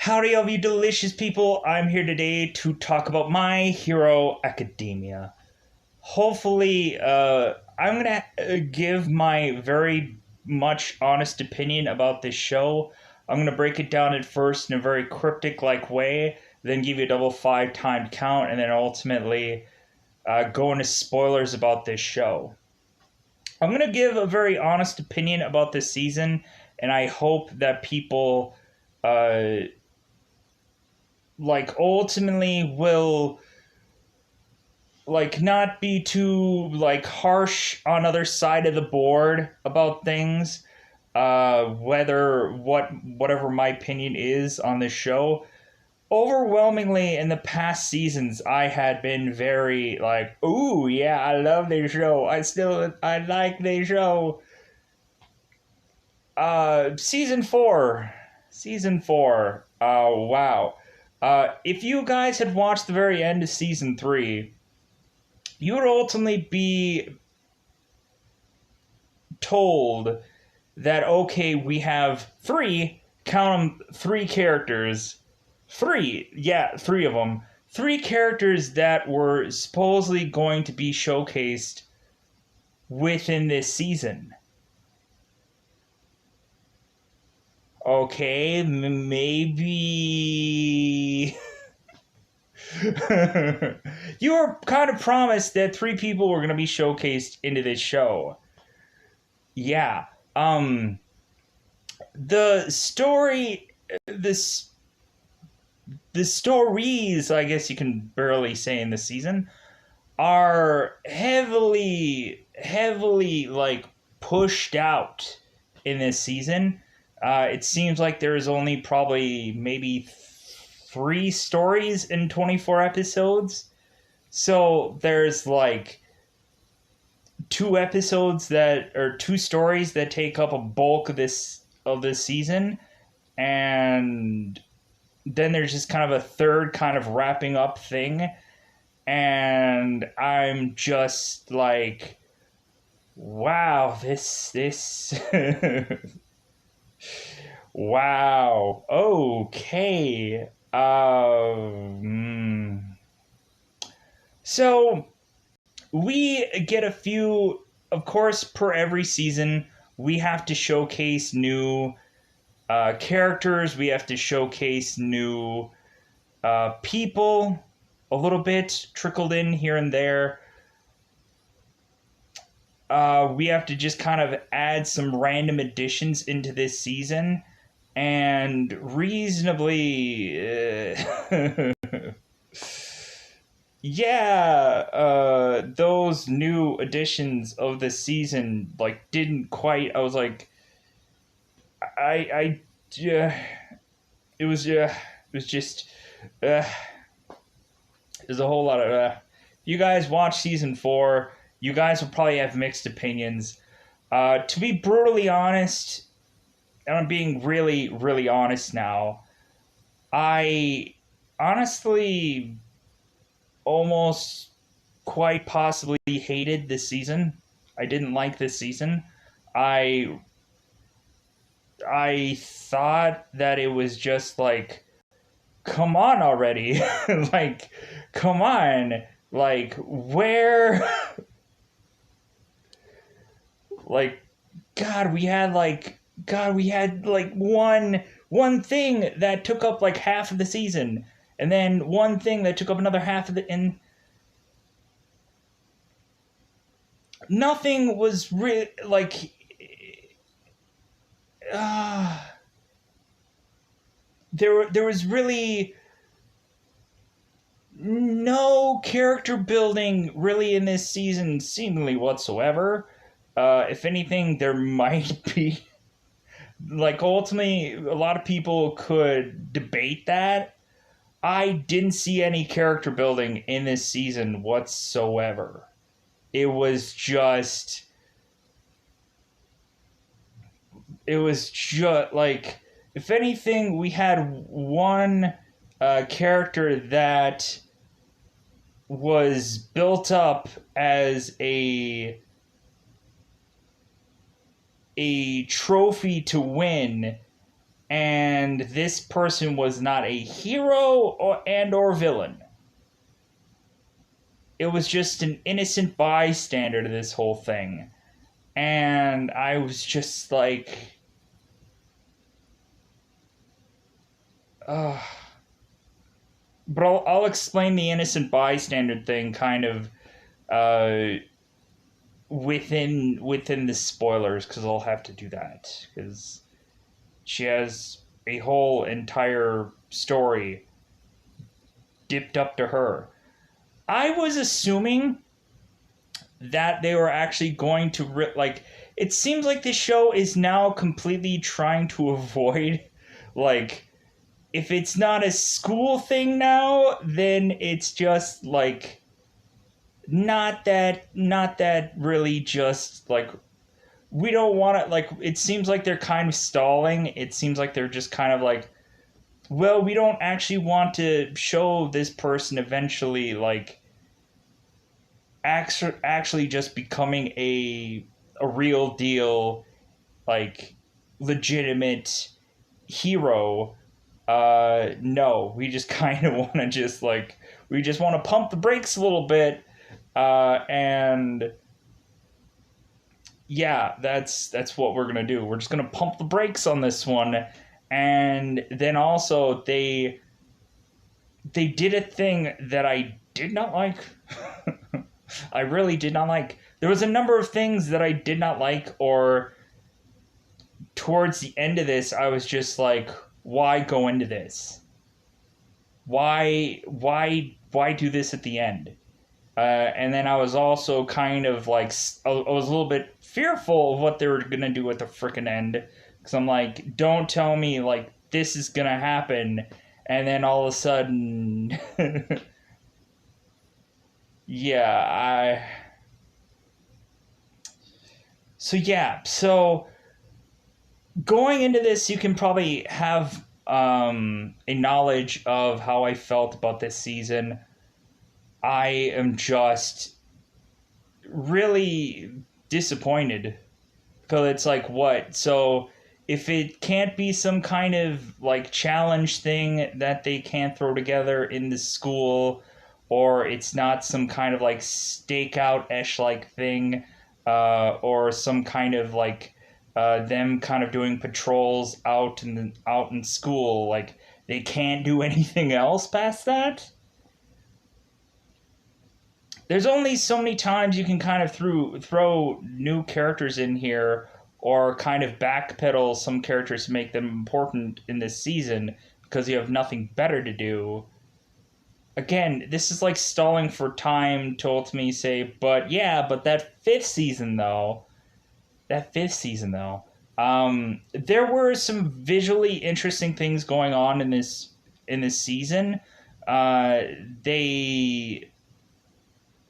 Howdy, all you delicious people. I'm here today to talk about My Hero Academia. Hopefully, I'm going to give my very much honest opinion about this show. I'm going to break it down at first in a very cryptic-like way, then give you a double 5 timed count, and then ultimately go into spoilers about this show. I'm going to give a very honest opinion about this season, and I hope that people ultimately will not be too harsh on other side of the board about things, whatever my opinion is on this show. Overwhelmingly in the past seasons, I had been very ooh yeah, I love this show, I like this show. Season 4, wow. If you guys had watched the very end of Season 3, you would ultimately be told that, okay, we have three characters. Three of them. Three characters that were supposedly going to be showcased within this season. Okay, maybe... You were kind of promised that three people were going to be showcased into this show. Yeah. The story... The stories, I guess you can barely say in this season, are heavily, pushed out in this season. It seems like there's only probably maybe 3 stories in 24 episodes. So there's 2 stories that take up a bulk of this season, and then there's just kind of a third kind of wrapping up thing, and I'm just wow, this wow, okay. So we get a few, of course, per every season. We have to showcase new characters. We have to showcase new people, a little bit trickled in here and there. We have to just kind of add some random additions into this season, and reasonably, yeah, those new additions of this season didn't quite. I was it was just there's a whole lot of you guys watch season 4, you guys will probably have mixed opinions. To be brutally honest, and I'm being really honest now, I honestly almost quite possibly hated this season. I didn't like this season. I thought that it was just come on already. Come on. Where God, we had one thing that took up half of the season, and then one thing that took up another half of the, and nothing was really there was really no character building really in this season, seemingly whatsoever. If anything, there might be. Ultimately, a lot of people could debate that. I didn't see any character building in this season whatsoever. It was just... if anything, we had one character that was built up as a trophy to win, and this person was not a hero or villain. It was just an innocent bystander to this whole thing. And I was just like, ugh. But I'll explain the innocent bystander thing kind of uh, within the spoilers, because I'll have to do that because she has a whole entire story dipped up to her. I was assuming that they were actually going to like. It seems like this show is now completely trying to avoid like, if it's not a school thing now, then it's just like not that really just like, we don't want to, like, it seems like they're kind of stalling. It seems like they're just kind of like, well, we don't actually want to show this person eventually like actually just becoming a real deal, like, legitimate hero. No, we just kind of want to just like, we just want to pump the brakes a little bit. And yeah, that's what we're gonna do. We're just gonna pump the brakes on this one. And then also they did a thing that I did not like. I really did not like. There was a number of things that I did not like, or towards the end of this, I was just like, why go into this? Why do this at the end? And then I was also kind of like, I was a little bit fearful of what they were gonna do at the frickin' end, because I'm like, don't tell me like this is gonna happen, and then all of a sudden, yeah, so going into this, you can probably have a knowledge of how I felt about this season. I am just really disappointed, because it's like, what? So if it can't be some kind of like challenge thing that they can't throw together in the school, or it's not some kind of like stakeout-ish like thing, or some kind of like them kind of doing patrols out in school, like they can't do anything else past that. There's only so many times you can kind of throw new characters in here, or kind of backpedal some characters to make them important in this season because you have nothing better to do. Again, this is like stalling for time to ultimately say, but yeah, but that fifth season though, there were some visually interesting things going on in this season. Uh, they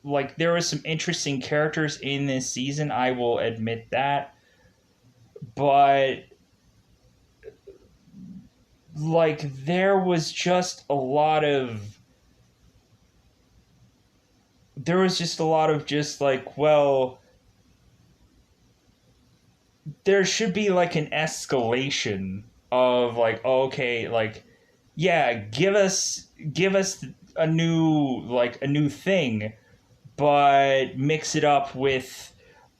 like, there was some interesting characters in this season, I will admit that. But like, there was just a lot of just like, well, there should be like an escalation of like, okay, like, yeah, give us a new thing, but mix it up with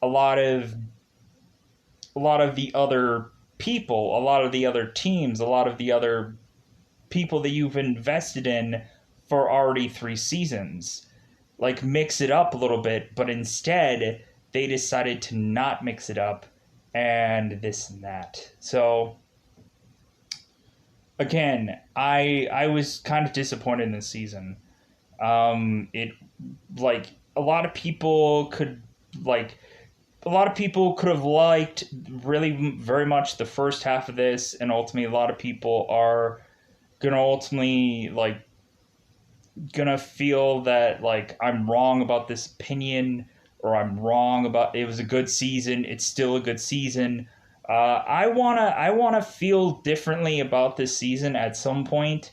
a lot of the other people, a lot of the other teams, a lot of the other people that you've invested in for already 3 seasons. Like, mix it up a little bit, but instead they decided to not mix it up, and this and that. So again, I was kind of disappointed in this season. It like a lot of people could like a lot of people could have liked really very much the first half of this, and ultimately a lot of people are gonna feel that like I'm wrong about this opinion, or I'm wrong about it was a good season. It's still a good season. I wanna feel differently about this season at some point,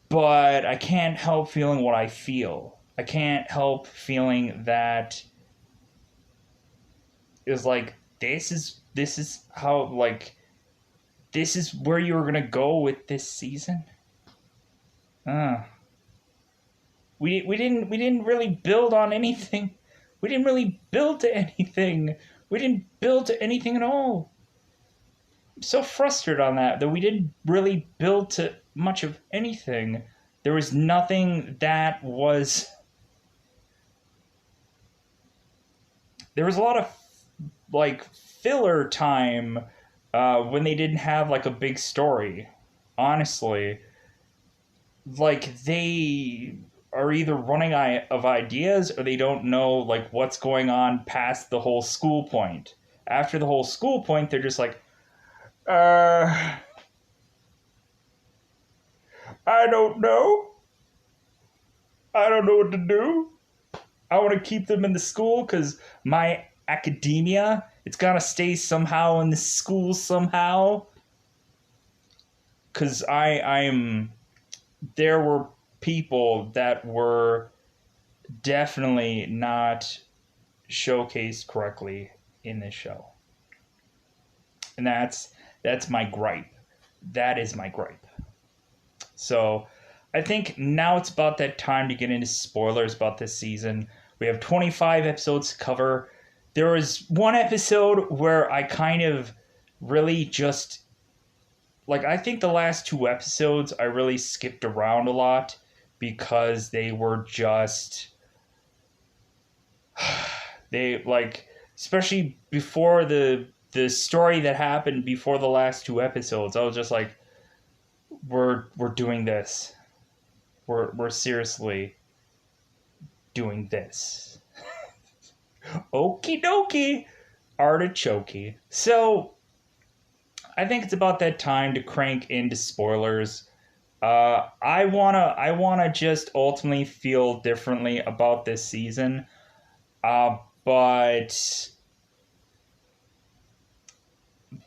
but I can't help feeling what I feel. I can't help feeling that is like this is how, like, this is where you were gonna go with this season. uh we didn't really build on anything. We didn't really build to anything. We didn't build to anything at all. I'm so frustrated on that we didn't really build to much of anything. There was nothing that was. There was a lot of like filler time when they didn't have like a big story. Honestly, like they are either running of ideas or they don't know like what's going on past the whole school point. After the whole school point, they're just like, uh, I don't know. I don't know what to do. I want to keep them in the school because my academia, it's got to stay somehow in the school somehow. Because there were people that were definitely not showcased correctly in this show. And that's my gripe. That is my gripe. So I think now it's about that time to get into spoilers about this season. We have 25 episodes to cover. There was one episode where I kind of really just, like, I think the last two episodes I really skipped around a lot because they were just, they, like, especially before the story that happened before the last two episodes, I was just like, we're doing this. We're seriously doing this. Okie dokie, artichoke. So I think it's about that time to crank into spoilers. I wanna just ultimately feel differently about this season. But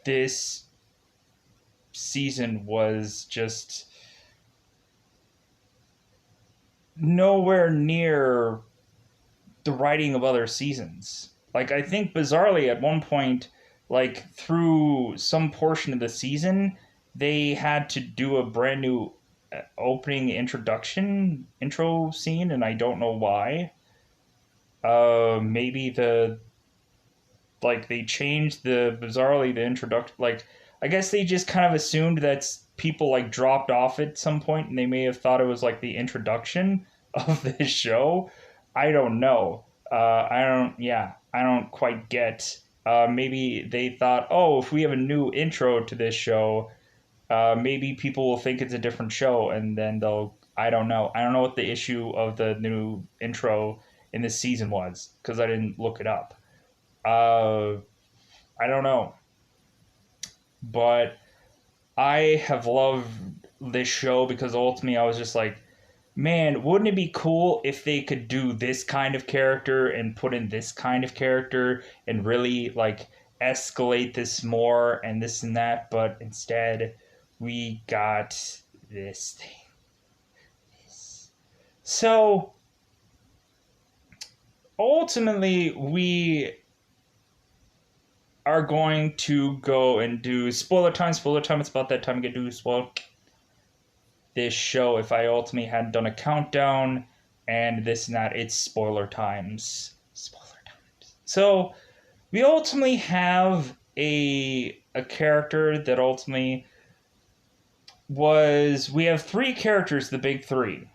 this season was just nowhere near the writing of other seasons. Like, I think bizarrely at one point, like through some portion of the season, they had to do a brand new opening intro scene, and I don't know why. Maybe they changed the introduction. Like, I guess they just kind of assumed that people like dropped off at some point, and they may have thought it was like the introduction of this show. I don't know. I don't quite get. Maybe they thought, oh, if we have a new intro to this show, maybe people will think it's a different show, and then they'll. I don't know. I don't know what the issue of the new intro in this season was because I didn't look it up. I don't know, but I have loved this show because ultimately I was just like, man, wouldn't it be cool if they could do this kind of character and put in this kind of character and really like escalate this more and this and that, but instead we got this thing. So ultimately we are going to go and do spoiler time. Spoiler time. It's about that time to get to spoil this show. If I ultimately had done a countdown and this and that, it's spoiler times. Spoiler times. So we ultimately have a character that ultimately was. We have three characters, the big three,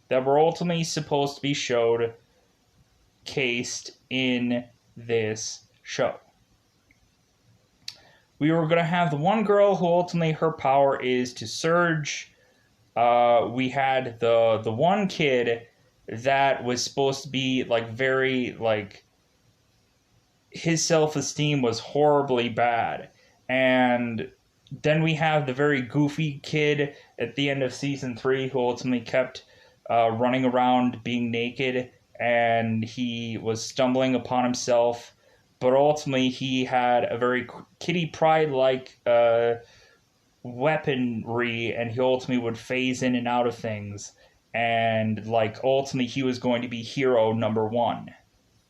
that were ultimately supposed to be cased in this show. We were going to have the one girl who ultimately her power is to surge. We had the one kid that was supposed to be like very like his self-esteem was horribly bad. And then we have the very goofy kid at the end of season 3 who ultimately kept running around being naked, and he was stumbling upon himself. But ultimately, he had a very Kitty Pryde-like weaponry, and he ultimately would phase in and out of things. And, like, ultimately, he was going to be hero number 1.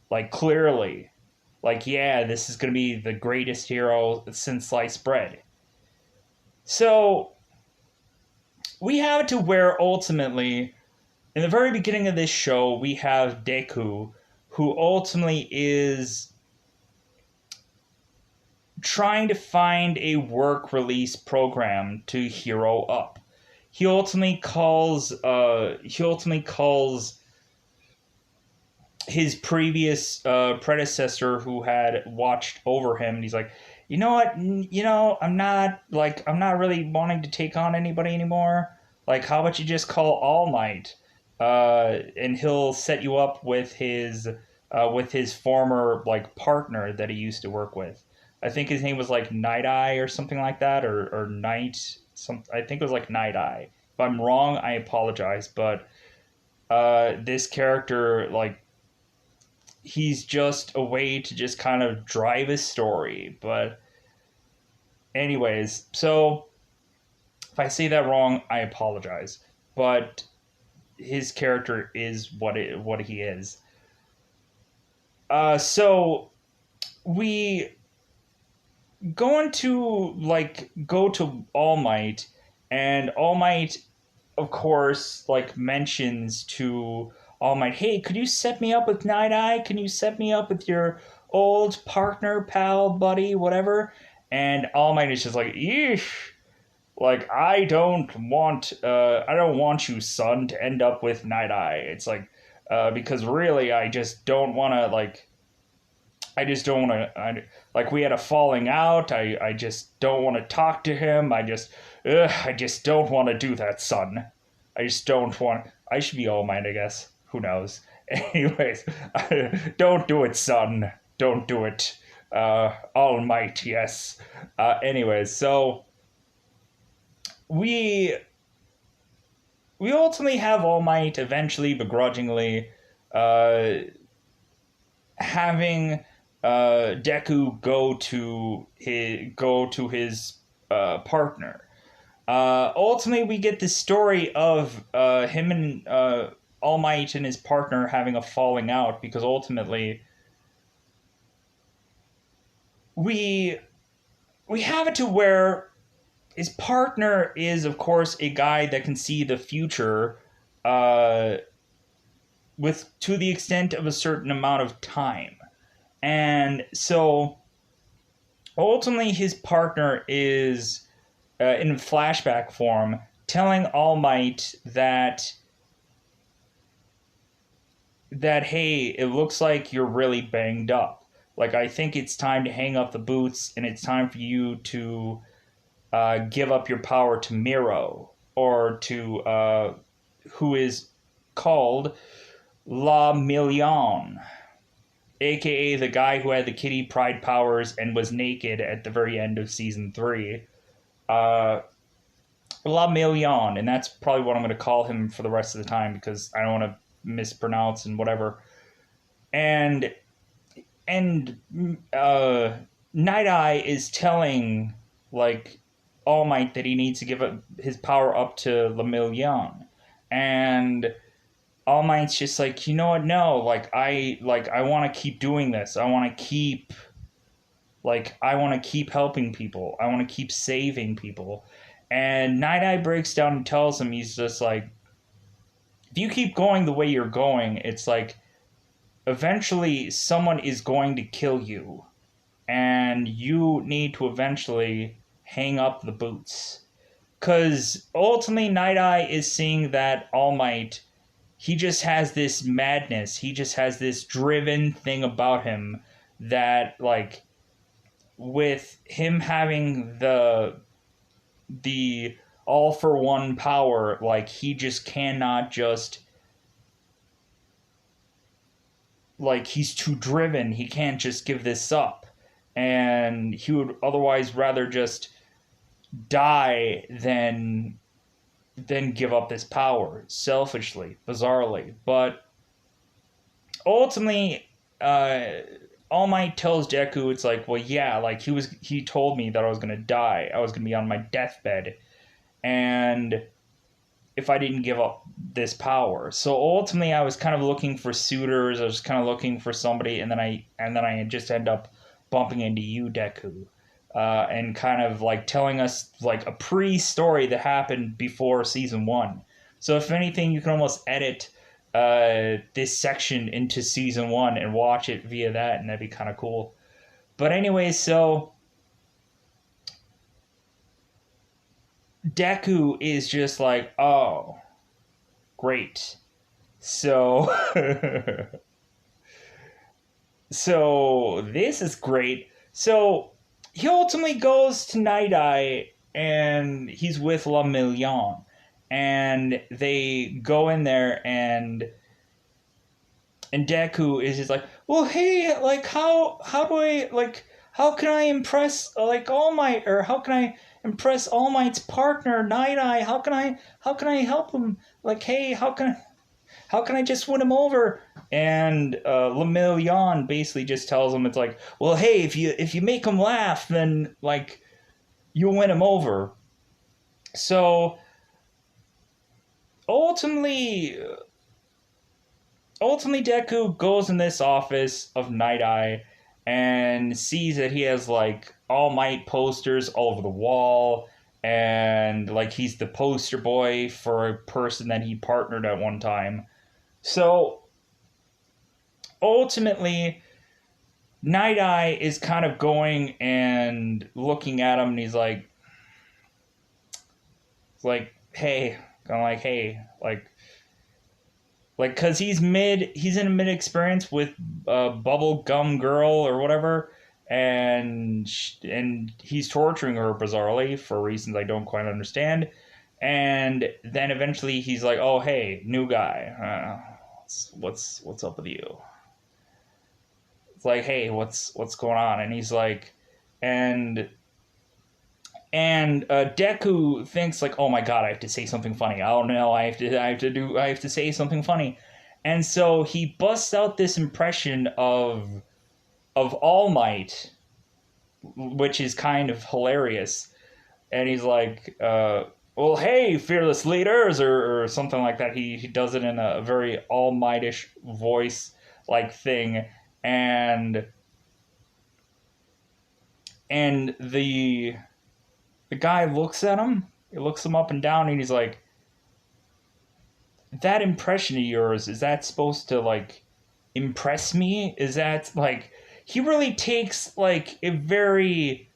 Like, clearly. Like, yeah, this is going to be the greatest hero since sliced bread. So we have it to where ultimately, in the very beginning of this show, we have Deku, who ultimately is trying to find a work release program to hero up. He ultimately calls his previous predecessor who had watched over him, and he's like, you know what, I'm not really wanting to take on anybody anymore. Like, how about you just call All Might, and he'll set you up with his former like partner that he used to work with. I think his name was like Night Eye or something like that, or Night. I think it was like Night Eye. If I'm wrong, I apologize. But this character, like, he's just a way to just kind of drive his story. But anyways, so if I say that wrong, I apologize. But his character is what he is. So we go to All Might, and All Might, of course, like mentions to All Might, hey, could you set me up with Night Eye? Can you set me up with your old partner, pal, buddy, whatever? And All Might is just like, eesh. Like, I don't want you, son, to end up with Night Eye. It's like, because really, I just don't want to. Like, we had a falling out. I just don't want to talk to him. I just don't want to do that, son. I just don't want. I should be All Might, I guess. Who knows? Anyways, don't do it, son. Don't do it. All Might, yes. Anyways, so we we ultimately have All Might eventually, begrudgingly, uh, having Deku go to his partner. Ultimately, we get the story of him and All Might and his partner having a falling out because ultimately we we have it to where his partner is, of course, a guy that can see the future, uh, with to the extent of a certain amount of time, and so ultimately his partner is in flashback form telling All Might that hey, it looks like you're really banged up. Like, I think it's time to hang up the boots and it's time for you to give up your power to Miro, or to who is called La Million, aka the guy who had the Kitty Pride powers and was naked at the very end of season 3. Uh, La Million, and that's probably what I'm going to call him for the rest of the time because I don't want to mispronounce and whatever. And and Night Eye is telling, like, All Might that he needs to give up his power up to La Million, and All Might's just like, you know what? No, I want to keep doing this. I want to keep helping people. I want to keep saving people. And Night Eye breaks down and tells him, he's just like, if you keep going the way you're going, it's like eventually someone is going to kill you, and you need to eventually hang up the boots. Because ultimately, Night Eye is seeing that All Might, he just has this madness. He just has this driven thing about him that, like, with him having the all for one power, like, he just cannot just, like, he's too driven. He can't just give this up. And he would otherwise rather just die than give up this power selfishly, bizarrely. But ultimately, All Might tells Deku, it's like, well, yeah, like, he told me that I was gonna die. I was gonna be on my deathbed, and if I didn't give up this power. So ultimately, I was kind of looking for suitors. I was kind of looking for somebody, and then I just end up bumping into you, Deku, and kind of like telling us like a pre-story that happened before season one. So if anything, you can almost edit this section into season one and watch it via that, and that'd be kind of cool. But anyway, so Deku is just like, oh, great. So, so this is great. So he ultimately goes to Night Eye and he's with La Million. And they go in there and Deku is just like, well, hey, like how do I like how can I impress like All Might, or how can I impress All Might's partner Night Eye? How can I help him? Like, hey, how can I just win him over? And Lemillion basically just tells him, it's like, well, hey, if you make him laugh, then like you'll win him over. So ultimately, Deku goes in this office of Night Eye and sees that he has like All Might posters all over the wall, and like he's the poster boy for a person that he partnered at one time. So ultimately, Night Eye is kind of going and looking at him, and he's hey, kind of like, hey, cause he's in a mid experience with Bubble Gum Girl or whatever, and he's torturing her bizarrely for reasons I don't quite understand, and then eventually he's like, oh hey, new guy, what's up with you? It's like, hey, what's going on? And he's like, and Deku thinks like, oh my god, I have to say something funny. Oh no, I have to say something funny. And so he busts out this impression of All Might, which is kind of hilarious. And he's like, well, hey, fearless leaders, or something like that. He does it in a very All Mightish voice like thing, and the guy looks at him. He looks him up and down, and he's like, that impression of yours, is that supposed to like impress me? Is that like, he really takes like a very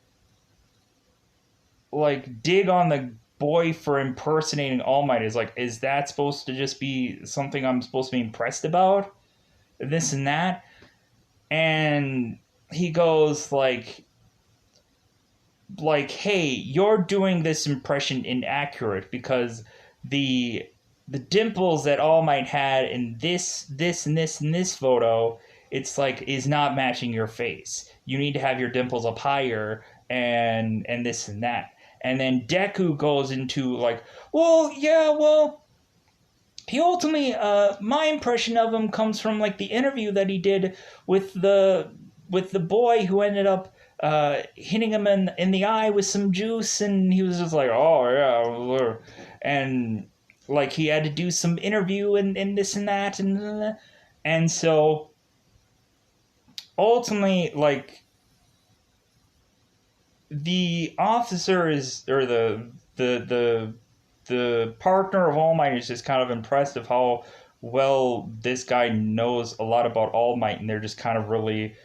like dig on the boy for impersonating All Might. Is like, is that supposed to just be something I'm supposed to be impressed about? This and that. And he goes like, hey, you're doing this impression inaccurate, because the dimples that All Might had in this and this photo, it's like, is not matching your face. You need to have your dimples up higher, and this and that. And then Deku goes into like, well, yeah, well, he ultimately, my impression of him comes from like the interview that he did with the boy who ended up hitting him in the eye with some juice, and he was just like, oh yeah, and like he had to do some interview and this and that, and so ultimately, like, the officer is, or the partner of All Might is just kind of impressed of how well this guy knows a lot about All Might, and they're just kind of really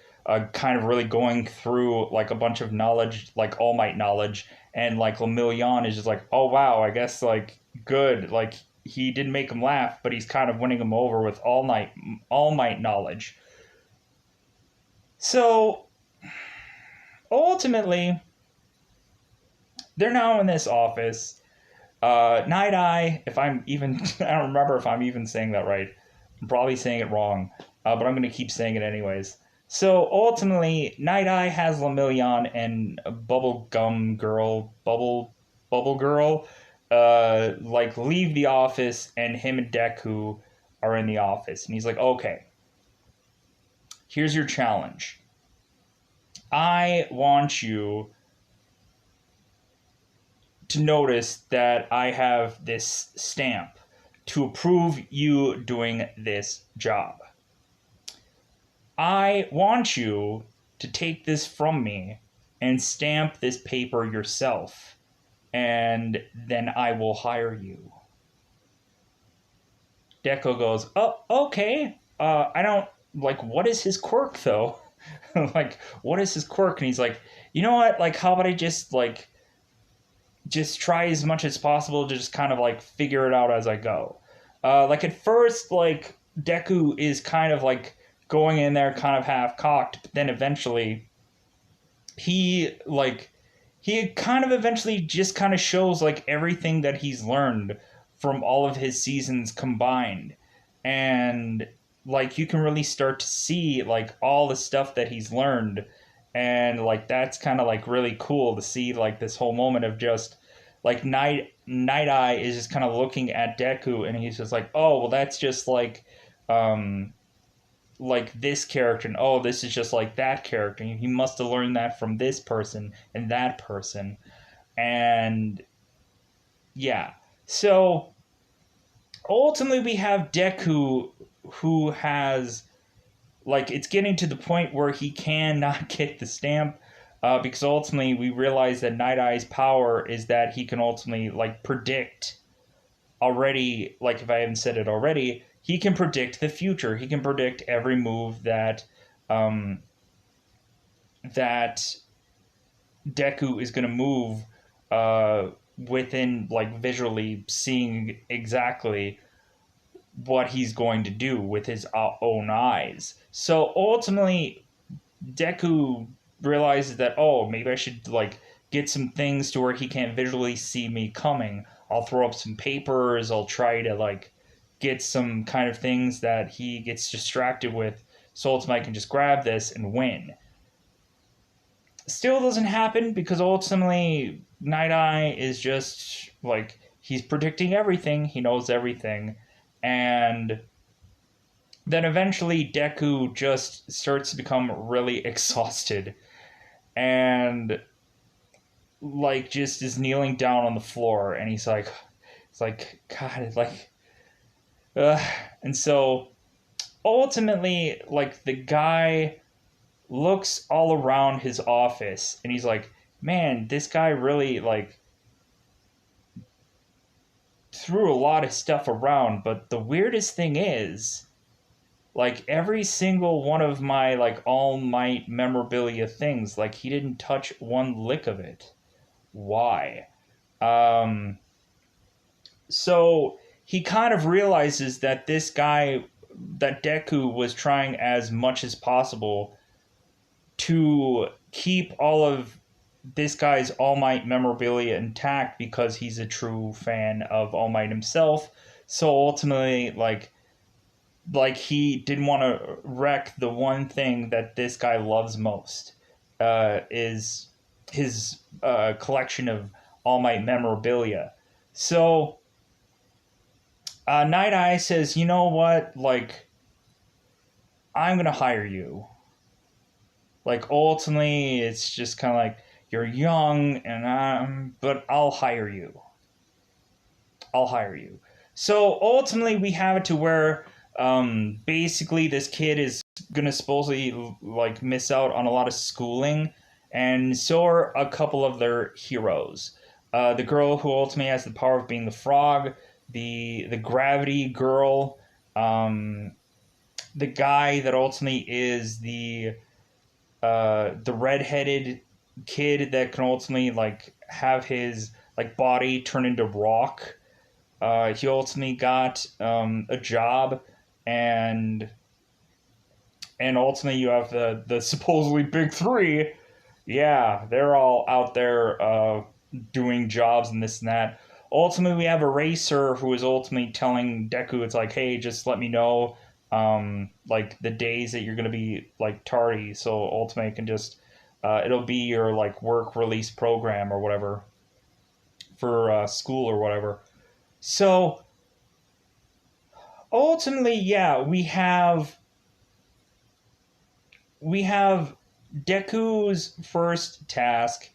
going through like a bunch of knowledge, like All Might knowledge, and like Lemillion is just like, oh wow, I guess like good, like he didn't make him laugh, but he's kind of winning him over with All Might knowledge. So ultimately, they're now in this office. Night Eye, if I'm even, I don't remember if I'm even saying that right. I'm probably saying it wrong, but I'm going to keep saying it anyways. So ultimately, Night Eye has Lemillion and Bubble Girl, like leave the office, and him and Deku are in the office, and he's like, okay, here's your challenge. I want you to notice that I have this stamp to approve you doing this job. I want you to take this from me and stamp this paper yourself, and then I will hire you. Deku goes, oh, okay. I don't, like, what is his quirk, though? Like, what is his quirk? And he's like, you know what? Like, how about I just try as much as possible to just kind of, like, figure it out as I go. Like, at first, like, Deku is kind of, like, going in there kind of half-cocked, but then eventually he kind of eventually just kind of shows, like, everything that he's learned from all of his seasons combined. And, like, you can really start to see, like, all the stuff that he's learned. And, like, that's kind of, like, really cool to see, like, this whole moment of just, like, Night Eye is just kind of looking at Deku, and he's just like, oh, well, that's just, like this character, and oh, this is just like that character. He must have learned that from this person and that person. And yeah. So ultimately we have Deku, who has, like, it's getting to the point where he cannot get the stamp, because ultimately we realize that Night Eye's power is that he can ultimately, like, predict already, like, if I haven't said it already, he can predict the future. He can predict every move that that Deku is going to move, within, like, visually seeing exactly what he's going to do with his own eyes. So ultimately, Deku realizes that, oh, maybe I should, like, get some things to where he can't visually see me coming. I'll throw up some papers. I'll try to, like, get some kind of things that he gets distracted with, so ultimately I can just grab this and win. Still doesn't happen because ultimately Night Eye is just, like, he's predicting everything. He knows everything. And then eventually Deku just starts to become really exhausted and, like, just is kneeling down on the floor, and he's like, it's like, God, like, and so ultimately, like, the guy looks all around his office and he's like, man, this guy really, like, threw a lot of stuff around, but the weirdest thing is, like, every single one of my, like, All Might memorabilia things, like, he didn't touch one lick of it. Why? So he kind of realizes that this guy, that Deku, was trying as much as possible to keep all of this guy's All Might memorabilia intact because he's a true fan of All Might himself. So ultimately, like he didn't want to wreck the one thing that this guy loves most, is his collection of All Might memorabilia. So Night Eye says, you know what, like, I'm gonna hire you. Like, ultimately, it's just kind of like, you're young, and but I'll hire you. I'll hire you. So ultimately, we have it to where, basically, this kid is gonna supposedly, like, miss out on a lot of schooling, and so are a couple of their heroes. The girl who ultimately has the power of being the frog, the gravity girl, the guy that ultimately is the redheaded kid that can ultimately, like, have his, like, body turn into rock. He ultimately got a job, and ultimately you have the supposedly big three. Yeah, they're all out there doing jobs and this and that. Ultimately, we have a racer who is ultimately telling Deku, it's like, hey, just let me know, like, the days that you're going to be, like, tardy, so ultimately it can just, it'll be your, like, work release program or whatever for school or whatever. So ultimately, yeah, we have Deku's first task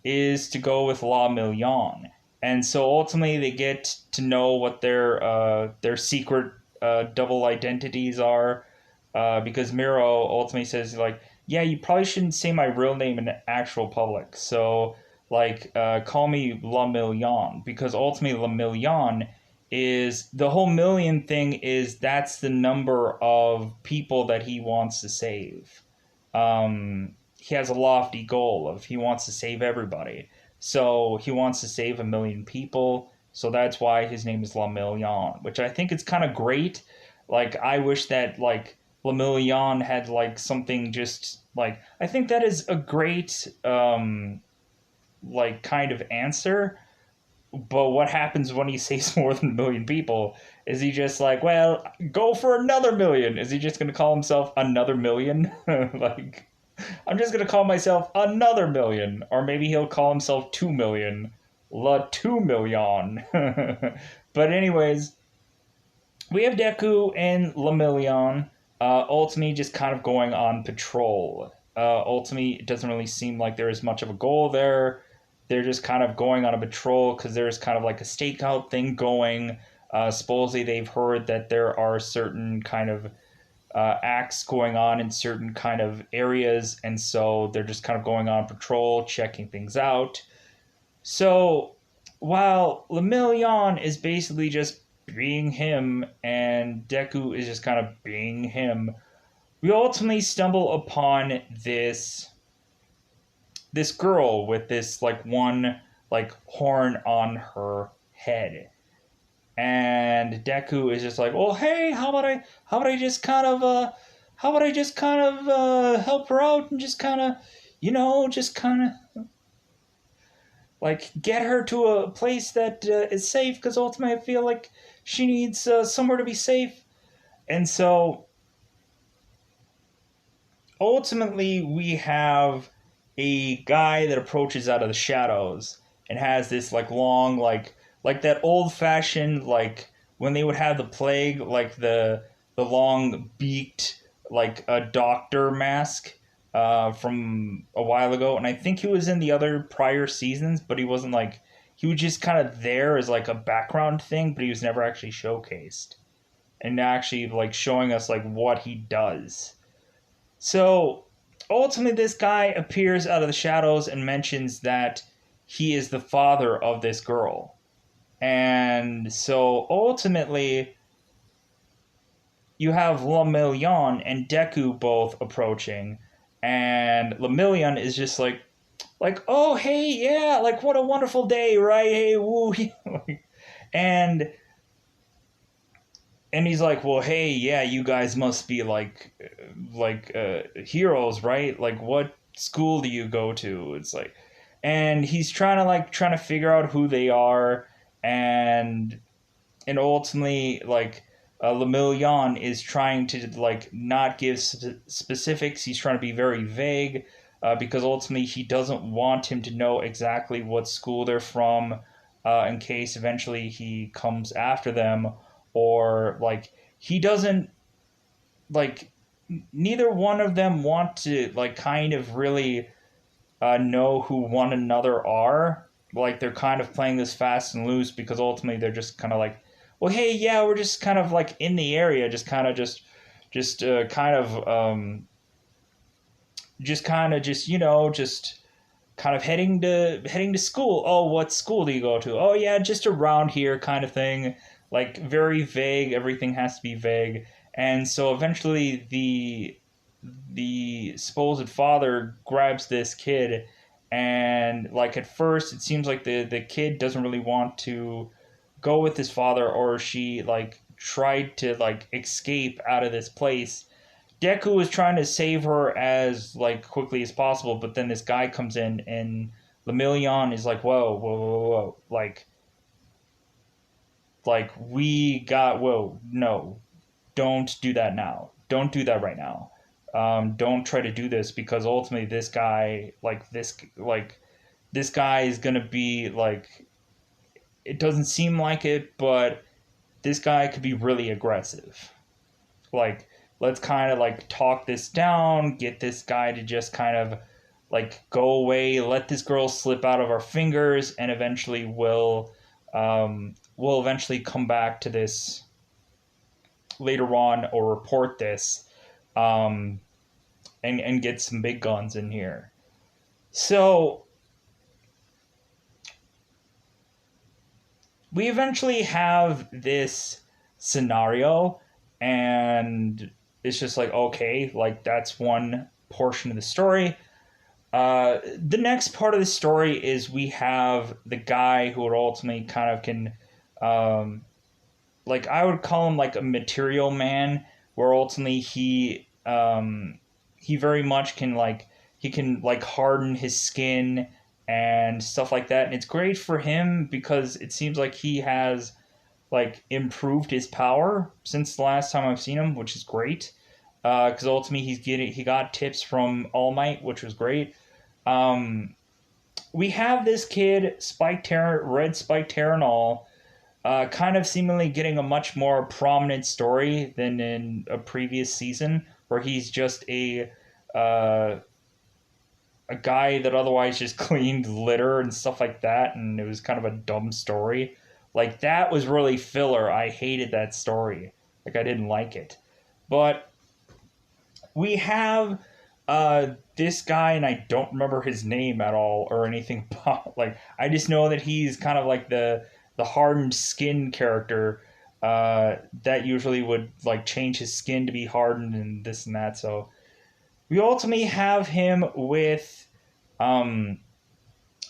is to go with La Million. And so ultimately they get to know what their secret double identities are, because Miro ultimately says like, yeah, you probably shouldn't say my real name in actual public. So like, call me La Million, because ultimately La Million is the whole million thing, is that's the number of people that he wants to save. He has a lofty goal of he wants to save everybody. So he wants to save 1 million people. So that's why his name is La Million, which I think is kind of great. Like I wish that like La Million had like something just like, I think that is a great like kind of answer. But what happens when he saves more than 1 million people? Is he just like, well, go for another million? Is he just going to call himself another million? Like, I'm just gonna call myself another million, or maybe he'll call himself 2 million, la 2 million. But anyways, we have Deku and Lemillion. Ultimately, just kind of going on patrol. Ultimately, it doesn't really seem like there is much of a goal there. They're just kind of going on a patrol because there's kind of like a stakeout thing going. Supposedly, they've heard that there are certain kind of acts going on in certain kind of areas, and so they're just kind of going on patrol, checking things out. So while Lemillion is basically just being him, and Deku is just kind of being him, we ultimately stumble upon this girl with this like one like horn on her head, and Deku is just like, "Well, hey, how about I just kind of help her out and just kind of, just kind of like get her to a place that is safe, because ultimately I feel like she needs somewhere to be safe." And so ultimately we have a guy that approaches out of the shadows and has this like long like that old fashioned, like when they would have the plague, like the long beaked like a doctor mask from a while ago. And I think he was in the other prior seasons, but he wasn't like, he was just kind of there as like a background thing, but he was never actually showcased and actually like showing us like what he does. So ultimately, this guy appears out of the shadows and mentions that he is the father of this girl. And so ultimately, you have Lemillion and Deku both approaching, and Lemillion is just like, oh hey, yeah, like what a wonderful day, right? Hey, woo, and he's like, well, hey, yeah, you guys must be like heroes, right? Like, what school do you go to? It's like, and he's trying to figure out who they are, and ultimately like Lemillion is trying to like not give specifics. He's trying to be very vague, because ultimately he doesn't want him to know exactly what school they're from, in case eventually he comes after them, or like he doesn't like, neither one of them want to like kind of really know who one another are. Like they're kind of playing this fast and loose, because ultimately they're just kind of like, well, hey, yeah, we're just kind of like in the area, just kind of just kind of just just kind of heading to school. Oh, what school do you go to? Oh, yeah, just around here, kind of thing. Like very vague. Everything has to be vague. And so eventually the supposed father grabs this kid, and like at first it seems like the kid doesn't really want to go with his father, or she like tried to like escape out of this place. Deku was trying to save her as like quickly as possible, but then this guy comes in, and Lemillion is like, whoa, whoa, whoa, whoa, like we got, whoa, no, don't do that now. Don't do that right now. Don't try to do this, because ultimately this guy is gonna be like, it doesn't seem like it, but this guy could be really aggressive. Like, let's kind of like talk this down, get this guy to just kind of like go away, let this girl slip out of our fingers, and eventually we'll eventually come back to this later on or report this, um, and get some big guns in here. So we eventually have this scenario, and it's just like, okay, like that's one portion of the story. The next part of the story is we have the guy who would ultimately kind of can, um, like I would call him like a material man, where ultimately he very much can like he can like harden his skin and stuff like that, and it's great for him because it seems like he has like improved his power since the last time I've seen him, which is great. Because ultimately he got tips from All Might, which was great. Um, we have this kid, Red Spike Terranol, kind of seemingly getting a much more prominent story than in a previous season, where he's just uh, a guy that otherwise just cleaned litter and stuff like that, and it was kind of a dumb story. Like that was really filler. I hated that story. Like I didn't like it. But we have this guy, and I don't remember his name at all or anything. Like I just know that he's kind of like the hardened skin character that usually would like change his skin to be hardened and this and that. So we ultimately have him with um,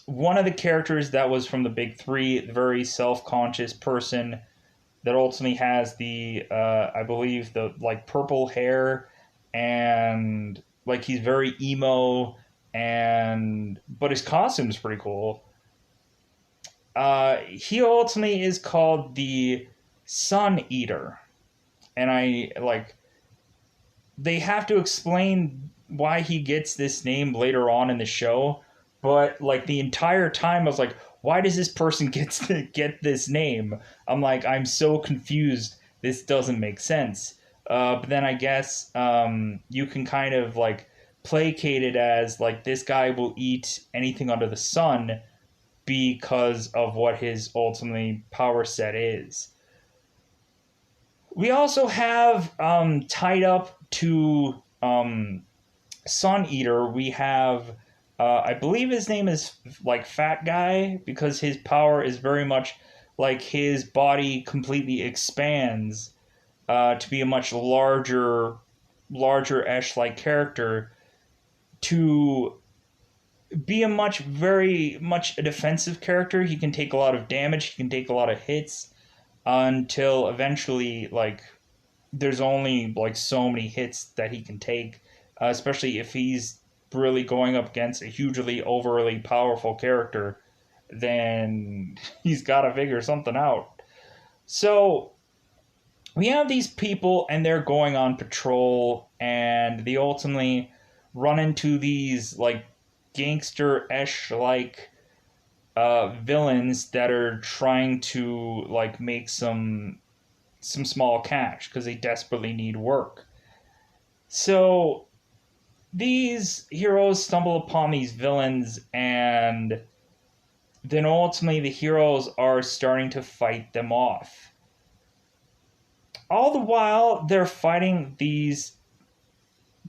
one of the characters that was from the big three, the very self-conscious person that ultimately has the I believe the like purple hair, and like he's very emo, and but his costume's pretty cool. He ultimately is called the Sun Eater, and I like they have to explain why he gets this name later on in the show, but like the entire time I was like, why does this person get this name? I'm like, I'm so confused. This doesn't make sense. But then I guess you can kind of like placate it as like this guy will eat anything under the sun because of what his ultimately power set is. We also have tied up to Sun Eater. We have, I believe his name is like Fat Guy, because his power is very much like his body completely expands to be a much larger Esh like character, to be a very much a defensive character. He can take a lot of damage, he can take a lot of hits until eventually, like, there's only like so many hits that he can take, especially if he's really going up against a hugely overly powerful character, then he's got to figure something out. So we have these people, and they're going on patrol, and they ultimately run into these like gangster-esh like villains that are trying to like make some small cash because they desperately need work. So these heroes stumble upon these villains, and then ultimately the heroes are starting to fight them off. All the while they're fighting these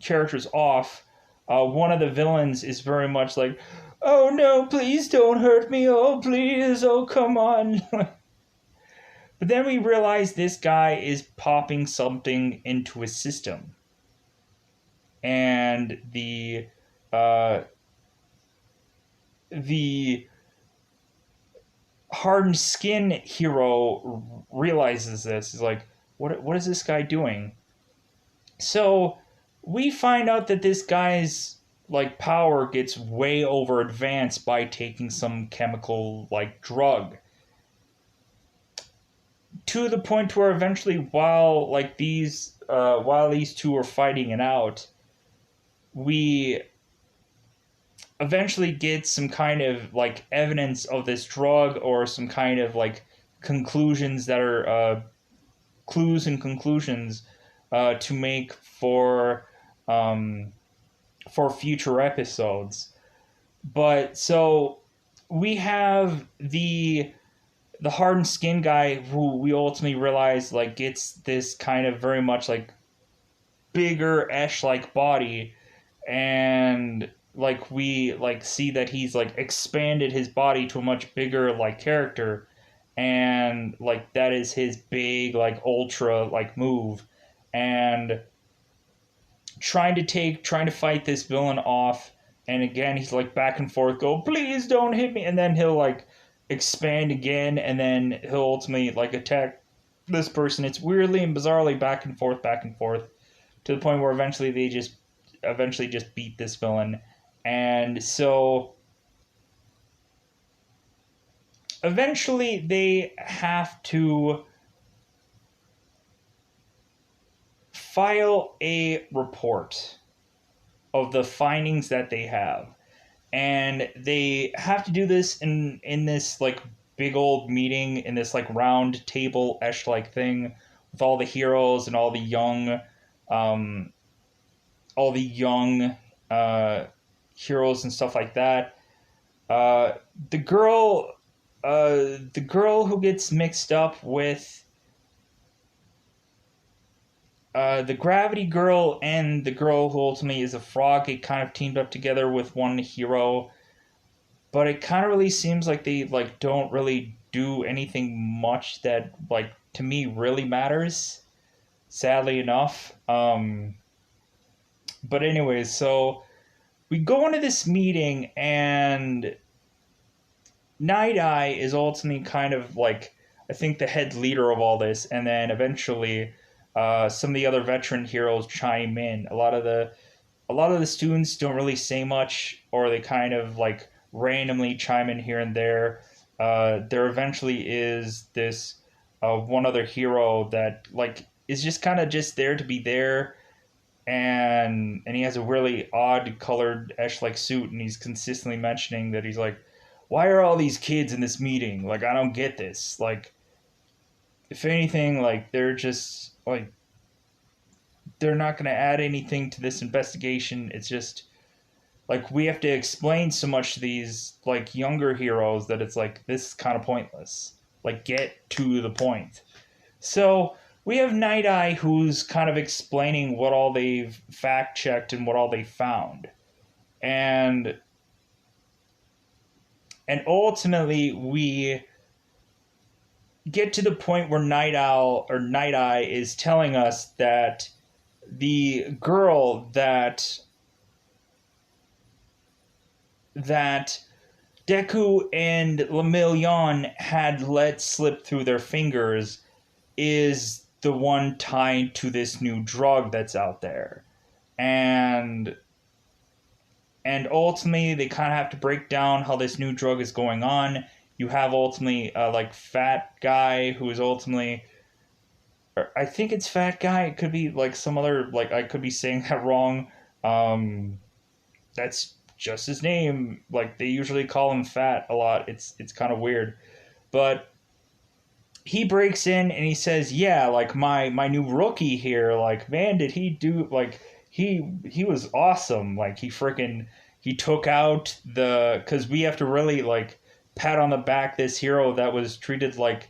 characters off, one of the villains is very much like, "Oh no, please don't hurt me, oh please, oh come on." But then we realize this guy is popping something into his system. And uh, the hardened skin hero realizes this. Is like, what is this guy doing? So we find out that this guy's like power gets way over advanced by taking some chemical like drug, to the point where eventually, while these two are fighting it out, we eventually get some kind of like evidence of this drug, or some kind of like conclusions that are clues and conclusions to make um, for future episodes. But so we have the hardened skin guy who we ultimately realize like gets this kind of very much like bigger Ash like body, and like we like see that he's like expanded his body to a much bigger like character, and like that is his big like ultra like move, and trying to fight this villain off. And again he's like back and forth, go please don't hit me, and then he'll like expand again, and then he'll ultimately like attack this person. It's weirdly and bizarrely back and forth, to the point where eventually just beat this villain. And so eventually they have to file a report of the findings that they have, and they have to do this in this like big old meeting, in this like round table esh like thing, with all the heroes and um all the young uh heroes and stuff like that. uh the girl the girl who gets mixed up with the gravity girl, and the girl who ultimately is a frog, get kind of teamed up together with one hero, but it kind of really seems like they like don't really do anything much that like to me really matters, sadly enough. But anyways, so we go into this meeting, and Night Eye is ultimately kind of like, I think, the head leader of all this, and then eventually some of the other veteran heroes chime in. A lot of the students don't really say much, or they kind of like randomly chime in here and there. There eventually is this one other hero that like is just kind of just there to be there, and he has a really odd colored ash like suit, and he's consistently mentioning that he's like, why are all these kids in this meeting, like I don't get this, like if anything like they're just like they're not going to add anything to this investigation. It's just like we have to explain so much to these like younger heroes that it's like this is kind of pointless, like get to the point. So we have Night Eye who's kind of explaining what all they've fact checked and what all they found. And ultimately we get to the point where Night Eye is telling us that the girl that Deku and Lemillion had let slip through their fingers is the one tied to this new drug that's out there. And ultimately they kind of have to break down how this new drug is going on. You have ultimately like Fat Guy, who is ultimately, I think it's Fat Guy, it could be like some other, like I could be saying that wrong. um that's just his name. Like they usually call him Fat a lot. It's kind of weird. But he breaks in and he says, "Yeah, like my new rookie here, like man, did he do like he was awesome. Like he took out the, cuz we have to really like pat on the back this hero that was treated like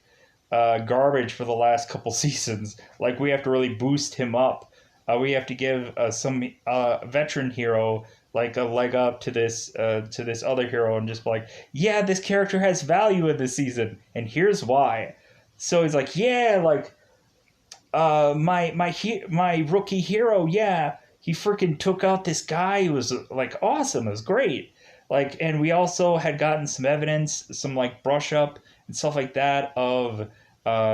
garbage for the last couple seasons. Like we have to really boost him up. We have to give some veteran hero like a leg up to this other hero, and just be like, yeah, this character has value in this season, and here's why." So he's like, yeah, like my rookie hero, yeah, he freaking took out this guy who was like awesome. It was great. Like, and we also had gotten some evidence, some like brush up and stuff like that of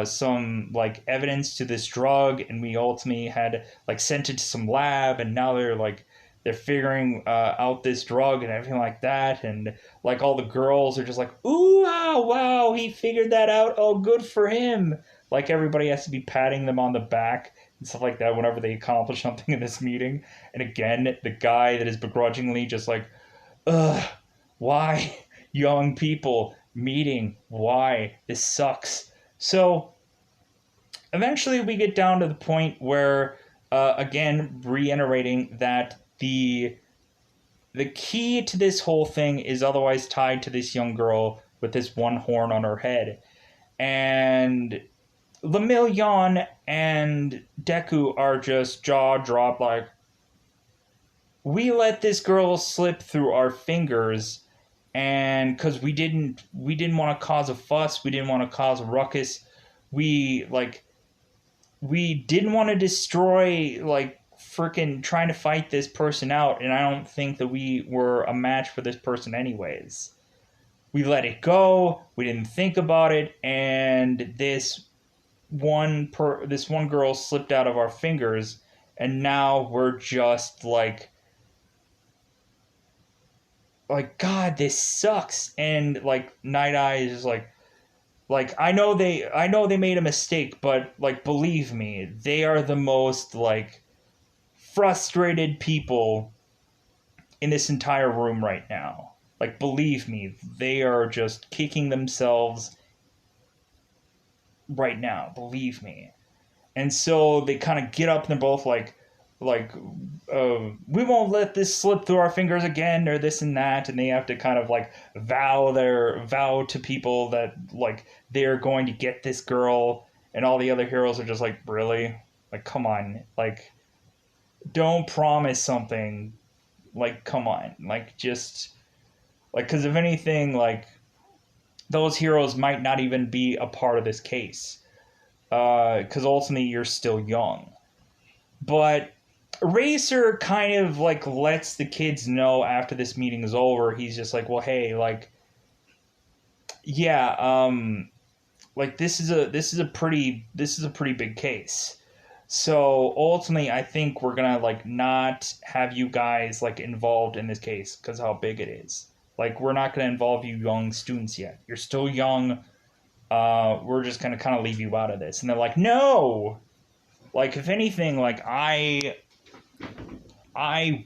some like evidence to this drug, and we ultimately had like sent it to some lab, and now they're figuring out this drug and everything like that, and like all the girls are just like, ooh, wow, he figured that out, oh good for him. Like everybody has to be patting them on the back and stuff like that whenever they accomplish something in this meeting. And again, the guy that is begrudgingly just like, ugh, why young people meeting, why this sucks. So eventually we get down to the point where again reiterating that the key to this whole thing is otherwise tied to this young girl with this one horn on her head. And Lemillion and Deku are just jaw dropped like, we let this girl slip through our fingers, and because we didn't want to cause a fuss, we didn't want to cause a ruckus, we we didn't want to destroy, like, freaking trying to fight this person out, and I don't think that we were a match for this person anyways. We let it go, we didn't think about it, and this one girl slipped out of our fingers, and now we're just like, God, this sucks. And like Night Eye is like I know they made a mistake, but like, believe me, they are the most like frustrated people in this entire room right now. Like, believe me, they are just kicking themselves right now, believe me. And so they kind of get up and they're both like we won't let this slip through our fingers again, or this and that, and they have to kind of like vow to people that like they're going to get this girl, and all the other heroes are just like, really, like, come on, like, don't promise something, like, come on, like, just like, because if anything, like, those heroes might not even be a part of this case, because ultimately you're still young. But Racer kind of like lets the kids know after this meeting is over. He's just like, well, hey, like, yeah, like, this is a pretty big case. So ultimately, I think we're gonna like not have you guys like involved in this case because how big it is. Like, we're not gonna involve you young students yet. You're still young. We're just gonna kind of leave you out of this. And they're like, no. Like, if anything, like, I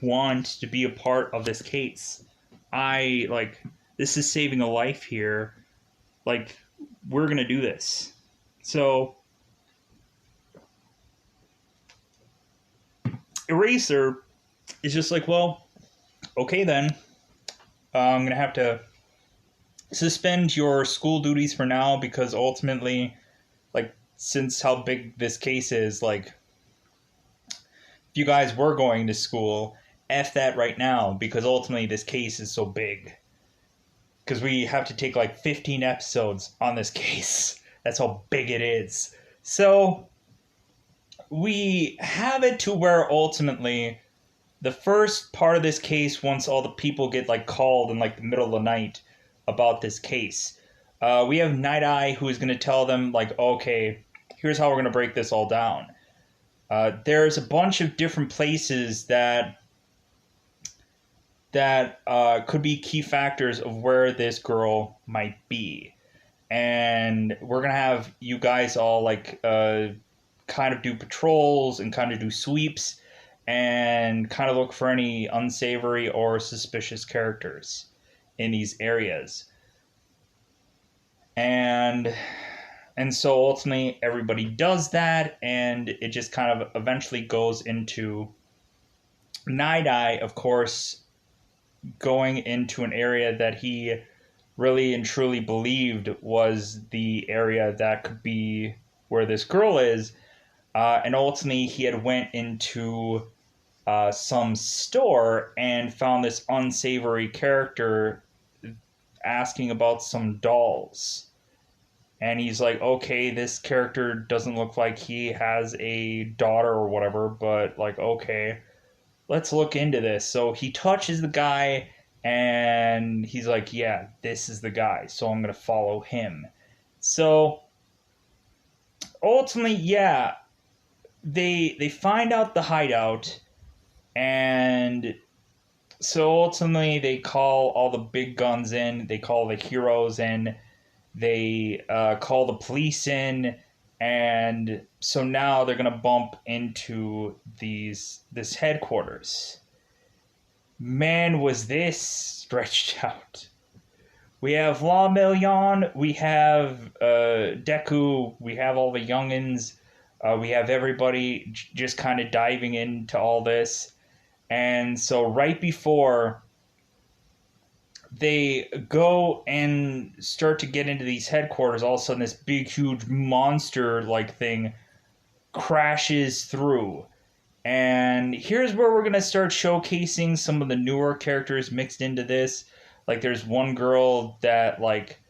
want to be a part of this case. Like, this is saving a life here. Like, we're gonna do this. So Eraser is just like, well, okay then. I'm gonna have to suspend your school duties for now, because ultimately, like, since how big this case is, like, if you guys were going to school, F that right now, because ultimately this case is so big. Because we have to take like 15 episodes on this case. That's how big it is. So we have it to where ultimately the first part of this case, once all the people get like called in like the middle of the night about this case, we have Night Eye who is going to tell them like, okay, here's how we're going to break this all down. There's a bunch of different places that could be key factors of where this girl might be. And we're going to have you guys all like kind of do patrols and kind of do sweeps and kind of look for any unsavory or suspicious characters in these areas. And so ultimately everybody does that, and it just kind of eventually goes into Night Eye, of course, going into an area that he really and truly believed was the area that could be where this girl is. And ultimately he had went into some store and found this unsavory character asking about some dolls. And he's like, okay, this character doesn't look like he has a daughter or whatever, but like, okay, let's look into this. So he touches the guy and he's like, yeah, this is the guy, so I'm going to follow him. So ultimately, yeah, they find out the hideout, and so ultimately they call all the big guns in, they call the heroes in, they call the police in, and so now they're going to bump into this headquarters. Man, was this stretched out. We have La Million, we have Deku, we have all the youngins, we have everybody just kind of diving into all this. And so right before they go and start to get into these headquarters, all of a sudden this big huge monster like thing crashes through. And here's where we're gonna start showcasing some of the newer characters mixed into this. Like there's one girl that like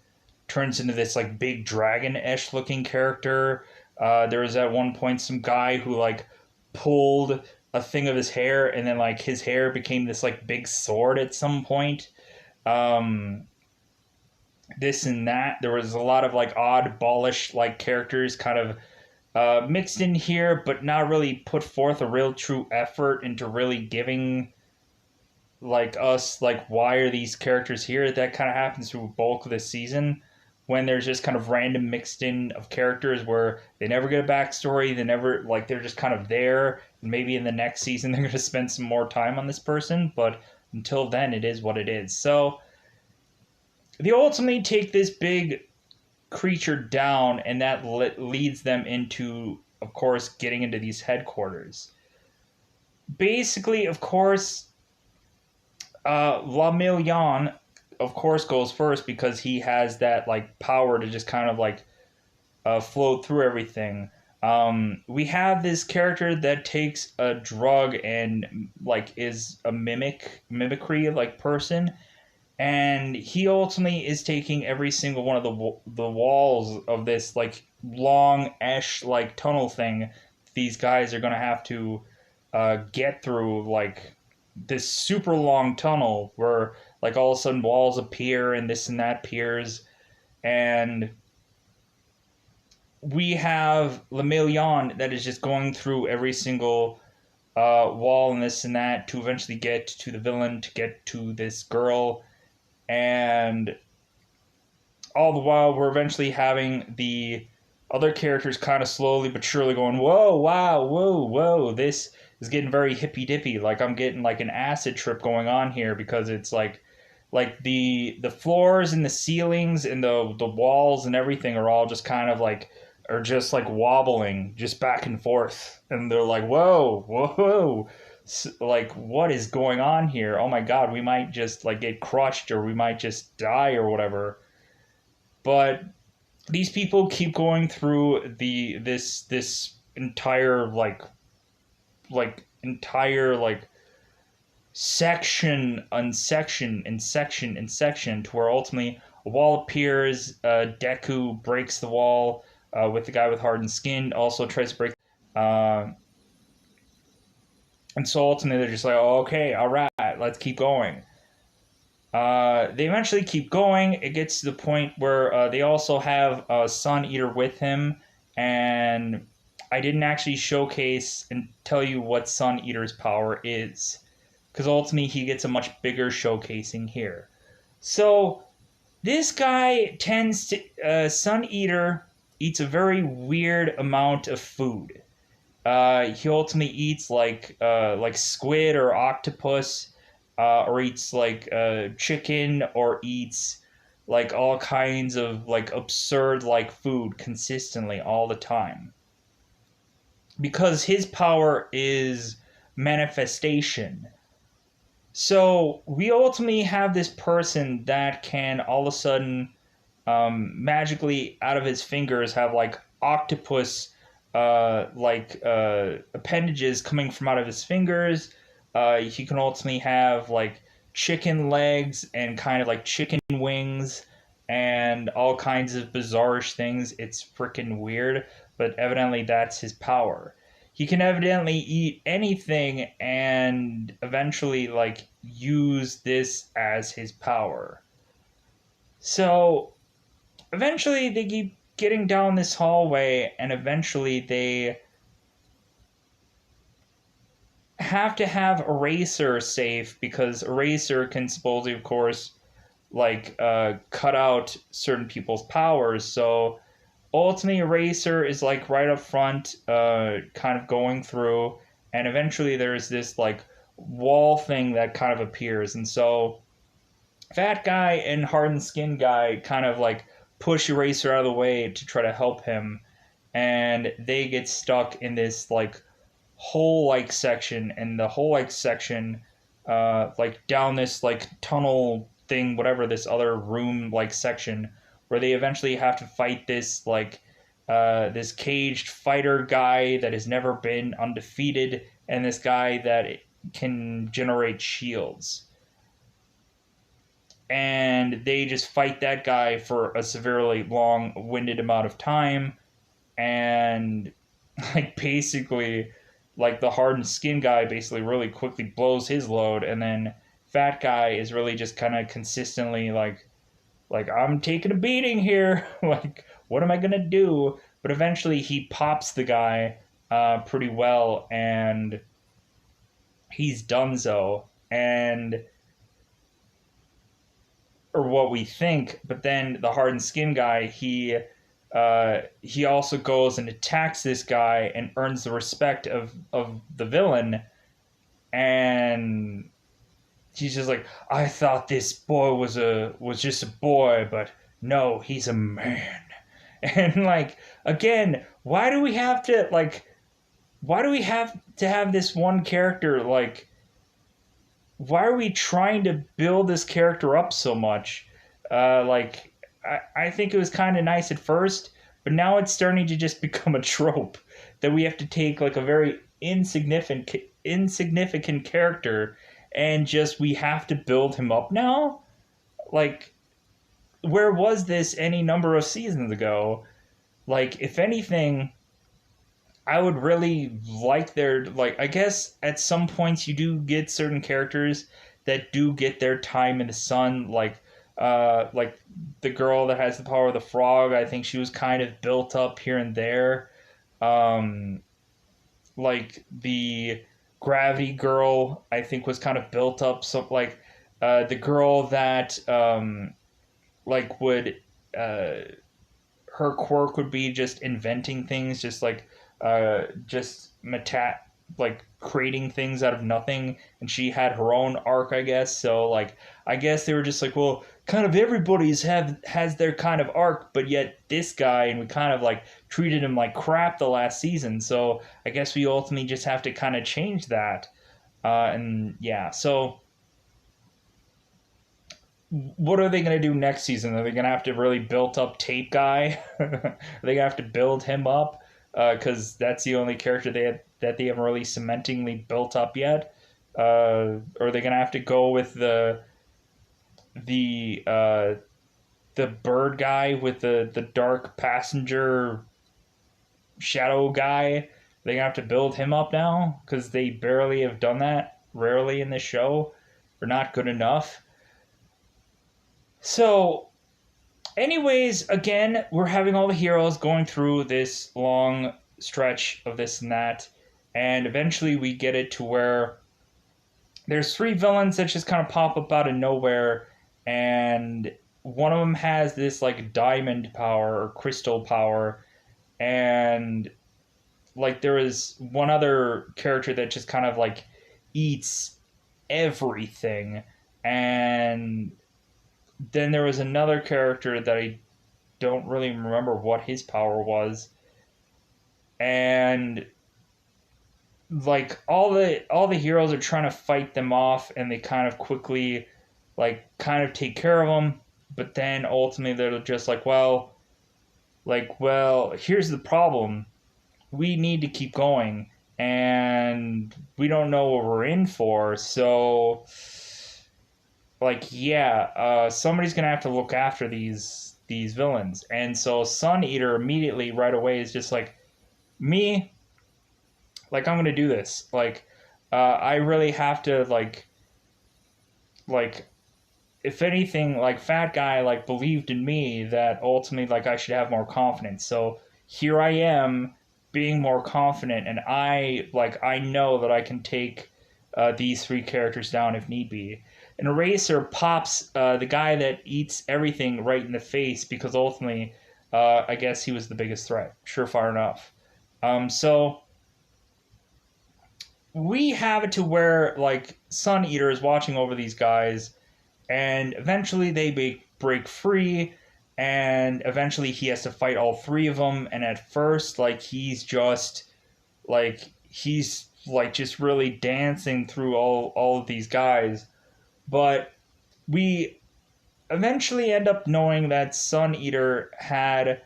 turns into this like big dragon-ish looking character. There was at one point some guy who like pulled a thing of his hair, and then like his hair became this like big sword at some point. Um, this and that. There was a lot of like odd ballish like characters kind of mixed in here, but not really put forth a real true effort into really giving like us like why are these characters here. That kind of happens through bulk of this season, when there's just kind of random mixed in of characters where they never get a backstory, they never like they're just kind of there, and maybe in the next season they're going to spend some more time on this person, but until then it is what it is. So they ultimately take this big creature down, and that leads them into, of course, getting into these headquarters. Basically, of course, La Million, of course, goes first because he has that like power to just kind of like float through everything. We have this character that takes a drug and like is a mimicry like person, and he ultimately is taking every single one of the walls of this like long esh like tunnel thing. These guys are gonna have to get through like this super long tunnel where like all of a sudden walls appear and this and that appears, and we have Lemillion that is just going through every single wall and this and that to eventually get to the villain, to get to this girl. And all the while we're eventually having the other characters kind of slowly but surely going, whoa, wow, whoa, this is getting very hippy dippy. Like I'm getting like an acid trip going on here, because it's like the floors and the ceilings and the walls and everything are all just kind of like are just like wobbling just back and forth, and they're like, whoa, like what is going on here? Oh my god, we might just like get crushed, or we might just die or whatever. But these people keep going through this entire entire like section and section and section and section, to where ultimately a wall appears. Deku breaks the wall with the guy with hardened skin, also tries to break. Uh, and so ultimately they're just like, oh, okay, all right, let's keep going. They eventually keep going. It gets to the point where they also have Sun Eater with him, and I didn't actually showcase and tell you what Sun Eater's power is, because ultimately he gets a much bigger showcasing here. So this guy tends to Sun Eater eats a very weird amount of food. He ultimately eats like squid or octopus, or eats like chicken, or eats like all kinds of like absurd like food consistently all the time, because his power is manifestation. So we ultimately have this person that can all of a sudden magically out of his fingers have like octopus appendages coming from out of his fingers. He can ultimately have like chicken legs and kind of like chicken wings and all kinds of bizarrish things. It's freaking weird, but evidently that's his power. He can evidently eat anything and eventually like use this as his power. So eventually they keep getting down this hallway, and eventually they have to have Eraser safe, because Eraser can supposedly, of course, like cut out certain people's powers. So ultimately Eraser is like right up front, kind of going through, and eventually there's this like wall thing that kind of appears, and so Fat Guy and Hardened Skin Guy kind of like push Eraser out of the way to try to help him, and they get stuck in this like hole section, and the hole section like down this like tunnel thing, whatever, this other room like section where they eventually have to fight this like this caged fighter guy that has never been undefeated, and this guy that can generate shields. And they just fight that guy for a severely long-winded amount of time, and like basically like the hardened skin guy basically really quickly blows his load, and then fat guy is really just kind of consistently like I'm taking a beating here. Like, what am I gonna do? But eventually he pops the guy pretty well, and he's donezo, and or what we think. But then the hardened skin guy, he also goes and attacks this guy and earns the respect of the villain, and he's just like, I thought this boy was just a boy, but no, he's a man. And like, again, why do we have to have this one character, like, why are we trying to build this character up so much? Like, I think it was kind of nice at first, but now it's starting to just become a trope that we have to take like a very insignificant character, and just we have to build him up now. Like, where was this any number of seasons ago? Like, if anything, I would really like their, like, I guess at some points you do get certain characters that do get their time in the sun, like the girl that has the power of the frog. I think she was kind of built up here and there. Um, like the gravity girl, I think was kind of built up. So like the girl that like would her quirk would be just inventing things, just like just like creating things out of nothing, and she had her own arc, I guess. So like, I guess they were just like, well, kind of everybody's has their kind of arc, but yet this guy, and we kind of like treated him like crap the last season. So I guess we ultimately just have to kind of change that. And yeah, so what are they going to do next season? Are they going to have to really build up Tape Guy? Are they going to have to build him up? Because that's the only character that they haven't really cementingly built up yet. Or are they going to have to go with the bird guy with the dark passenger shadow guy? They're going to have to build him up now? Because they barely have done that, rarely in this show. Or not good enough. So, anyways, again, we're having all the heroes going through this long stretch of this and that, and eventually we get it to where there's three villains that just kind of pop up out of nowhere, and one of them has this like diamond power or crystal power, and like there is one other character that just kind of like eats everything, and then there was another character that I don't really remember what his power was, and like all the heroes are trying to fight them off, and they kind of quickly like kind of take care of them, but then ultimately they're just like, well, here's the problem, we need to keep going, and we don't know what we're in for, so like, yeah, somebody's gonna have to look after these villains. And so Sun Eater immediately right away is just like, me, like, I'm gonna do this. Like, I really have to like if anything, like Fat Guy like believed in me that ultimately like I should have more confidence. So here I am being more confident, and I know that I can take these three characters down if need be. And Eraser pops the guy that eats everything right in the face, because ultimately, I guess he was the biggest threat. Surefire enough. So we have it to where like Sun Eater is watching over these guys, and eventually they break free, and eventually he has to fight all three of them. And at first, like he's just really dancing through all of these guys. But we eventually end up knowing that Sun Eater had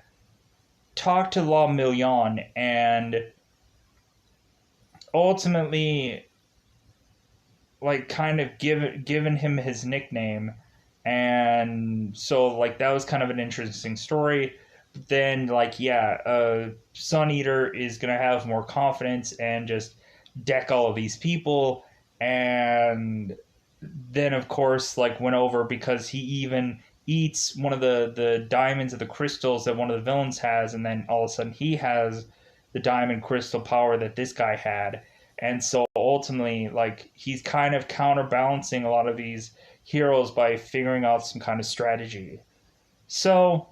talked to La Million and ultimately like kind of given him his nickname, and so like that was kind of an interesting story. But then like yeah, Sun Eater is gonna have more confidence and just deck all of these people, and then of course like went over because he even eats one of the diamonds of the crystals that one of the villains has, and then all of a sudden he has the diamond crystal power that this guy had. And so ultimately like he's kind of counterbalancing a lot of these heroes by figuring out some kind of strategy. So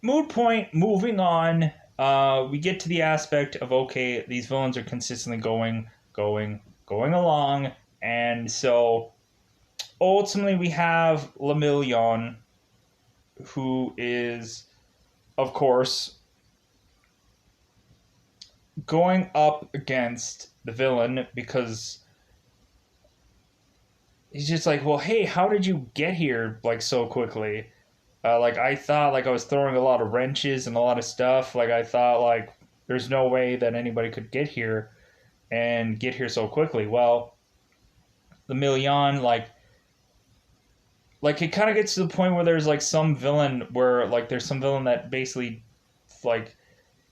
mood point, moving on, we get to the aspect of okay, these villains are consistently going along, and so ultimately we have Lemillion, who is, of course, going up against the villain because he's just like, well, hey, how did you get here like so quickly? Like I thought, like I was throwing a lot of wrenches and a lot of stuff. Like I thought, like there's no way that anybody could get here and get here so quickly. Well, the Million, like it kind of gets to the point where there's like some villain where like there's some villain that basically like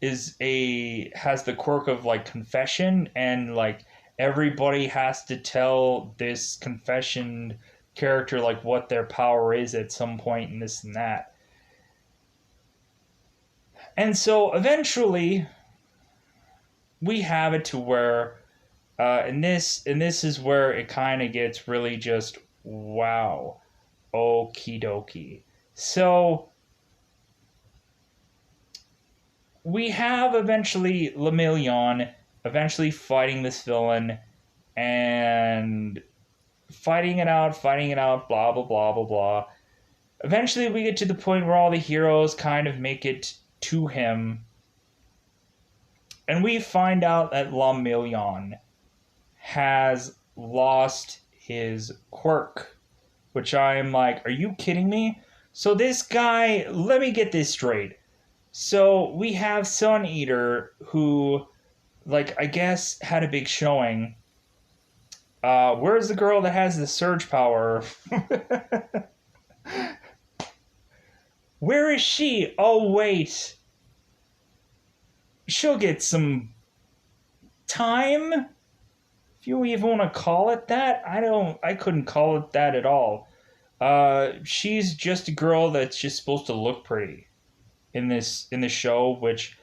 has the quirk of like confession, and like everybody has to tell this confession character like what their power is at some point and this and that. And so eventually we have it to where and this is where it kind of gets really just wow, okie dokie. So we have eventually Lemillion eventually fighting this villain and fighting it out, blah, blah, blah, blah, blah. Eventually, we get to the point where all the heroes kind of make it to him, and we find out that Lemillion has lost his quirk, which I am like, are you kidding me? So this guy, let me get this straight. So we have Sun Eater, who, like, I guess had a big showing. Where's the girl that has the surge power? Where is she? Oh, wait. She'll get some time? If you even want to call it that. I couldn't call it that at all. She's just a girl that's just supposed to look pretty in the show, which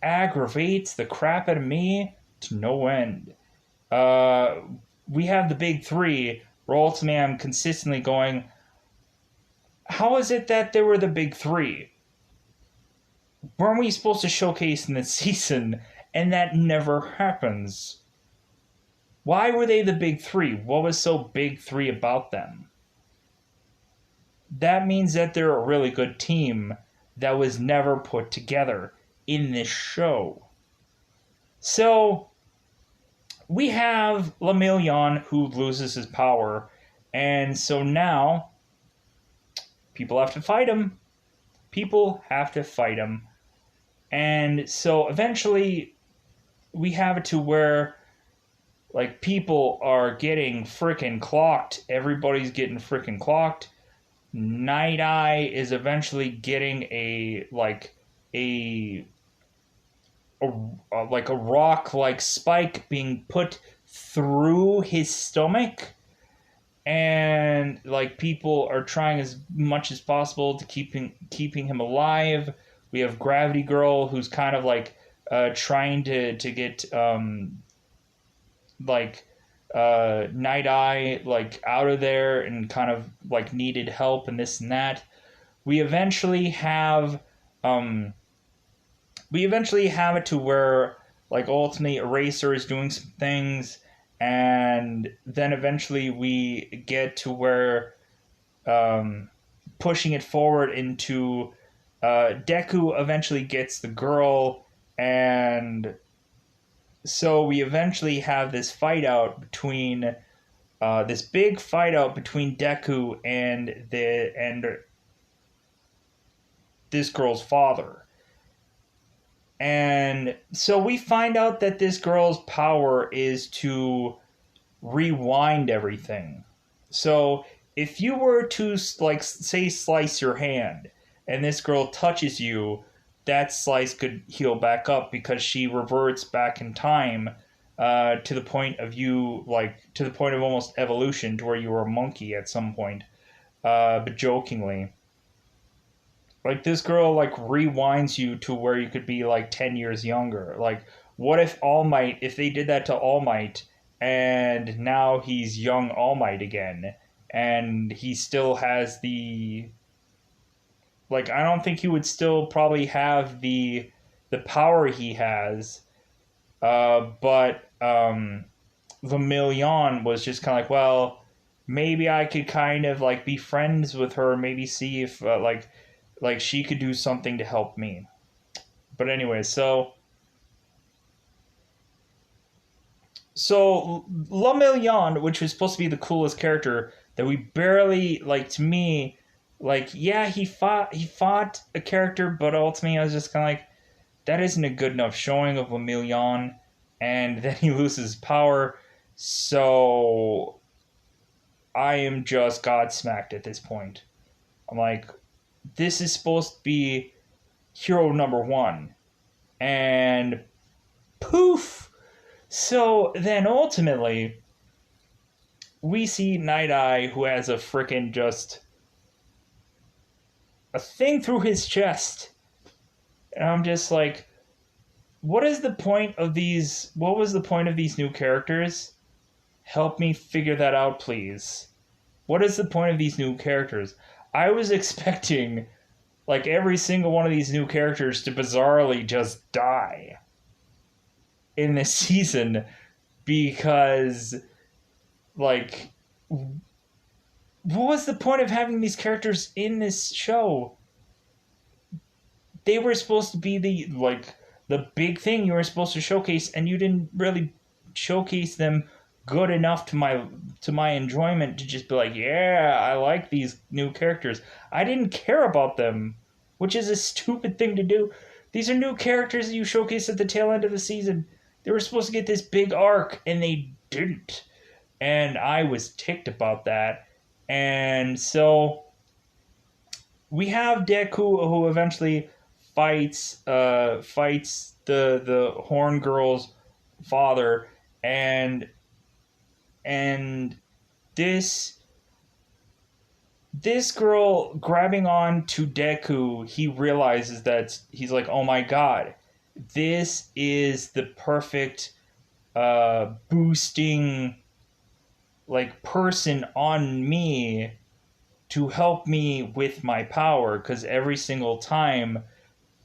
aggravates the crap out of me to no end. Uh, we have the big three, where ultimately I'm consistently going, how is it that they were the big three? Weren't we supposed to showcase in this season, and that never happens? Why were they the big three? What was so big three about them? That means that they're a really good team that was never put together in this show. So we have Lemillion who loses his power, and so now people have to fight him. People have to fight him. And so eventually we have it to where like people are getting freaking clocked. Everybody's getting freaking clocked. Night Eye is eventually getting a like a rock like spike being put through his stomach, and like people are trying as much as possible to keeping him alive. We have Gravity Girl, who's kind of like trying to get like Night Eye like out of there, and kind of like needed help and this and that. We eventually have it to where like ultimately Eraser is doing some things, and then eventually we get to where pushing it forward into Deku eventually gets the girl, and so we eventually have this fight out between this big fight out between Deku and this girl's father. And so we find out that this girl's power is to rewind everything. So if you were to, like, say, slice your hand and this girl touches you, that slice could heal back up because she reverts back in time, to the point of you, like, to the point of almost evolution, to where you were a monkey at some point, but jokingly. Like, this girl, like, rewinds you to where you could be like 10 years younger. Like, what if All Might, if they did that to All Might, and now he's young All Might again, and he still has the, like, I don't think he would still probably have the power he has, but Lemillion was just kind of like, well, maybe I could kind of like be friends with her, maybe see if like she could do something to help me. But anyway, so Lemillion, which was supposed to be the coolest character that we barely, like, to me, like, yeah, he fought a character, but ultimately I was just kind of like, that isn't a good enough showing of Lemillion, and then he loses power. So I am just godsmacked at this point. I'm like, this is supposed to be hero number one, and poof. So then ultimately, we see Night Eye, who has a freaking just a thing through his chest. And I'm just like, what is the point of these? What was the point of these new characters? Help me figure that out, please. What is the point of these new characters? I was expecting, like, every single one of these new characters to bizarrely just die in this season, because, like, what was the point of having these characters in this show? They were supposed to be the big thing you were supposed to showcase, and you didn't really showcase them good enough to my enjoyment to just be like, yeah, I like these new characters. I didn't care about them, which is a stupid thing to do. These are new characters that you showcase at the tail end of the season. They were supposed to get this big arc, and they didn't. And I was ticked about that. And so we have Deku, who eventually fights the Horn Girl's father, and and this this girl grabbing on to Deku, he realizes that he's like, oh my god, this is the perfect boosting, like, person on me to help me with my power, because every single time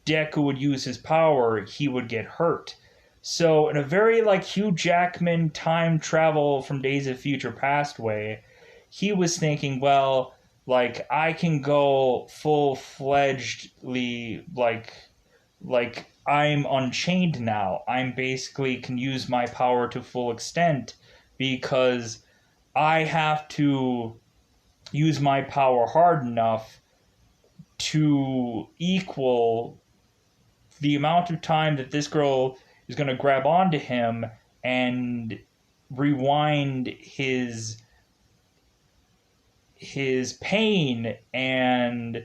Deku would use his power, he would get hurt. So in a very, like, Hugh Jackman time travel from Days of Future Past way, he was thinking, well, like, I can go full-fledgedly, like I'm unchained now. I'm basically can use my power to full extent, because I have to use my power hard enough to equal the amount of time that this girl is going to grab onto him and rewind his pain. And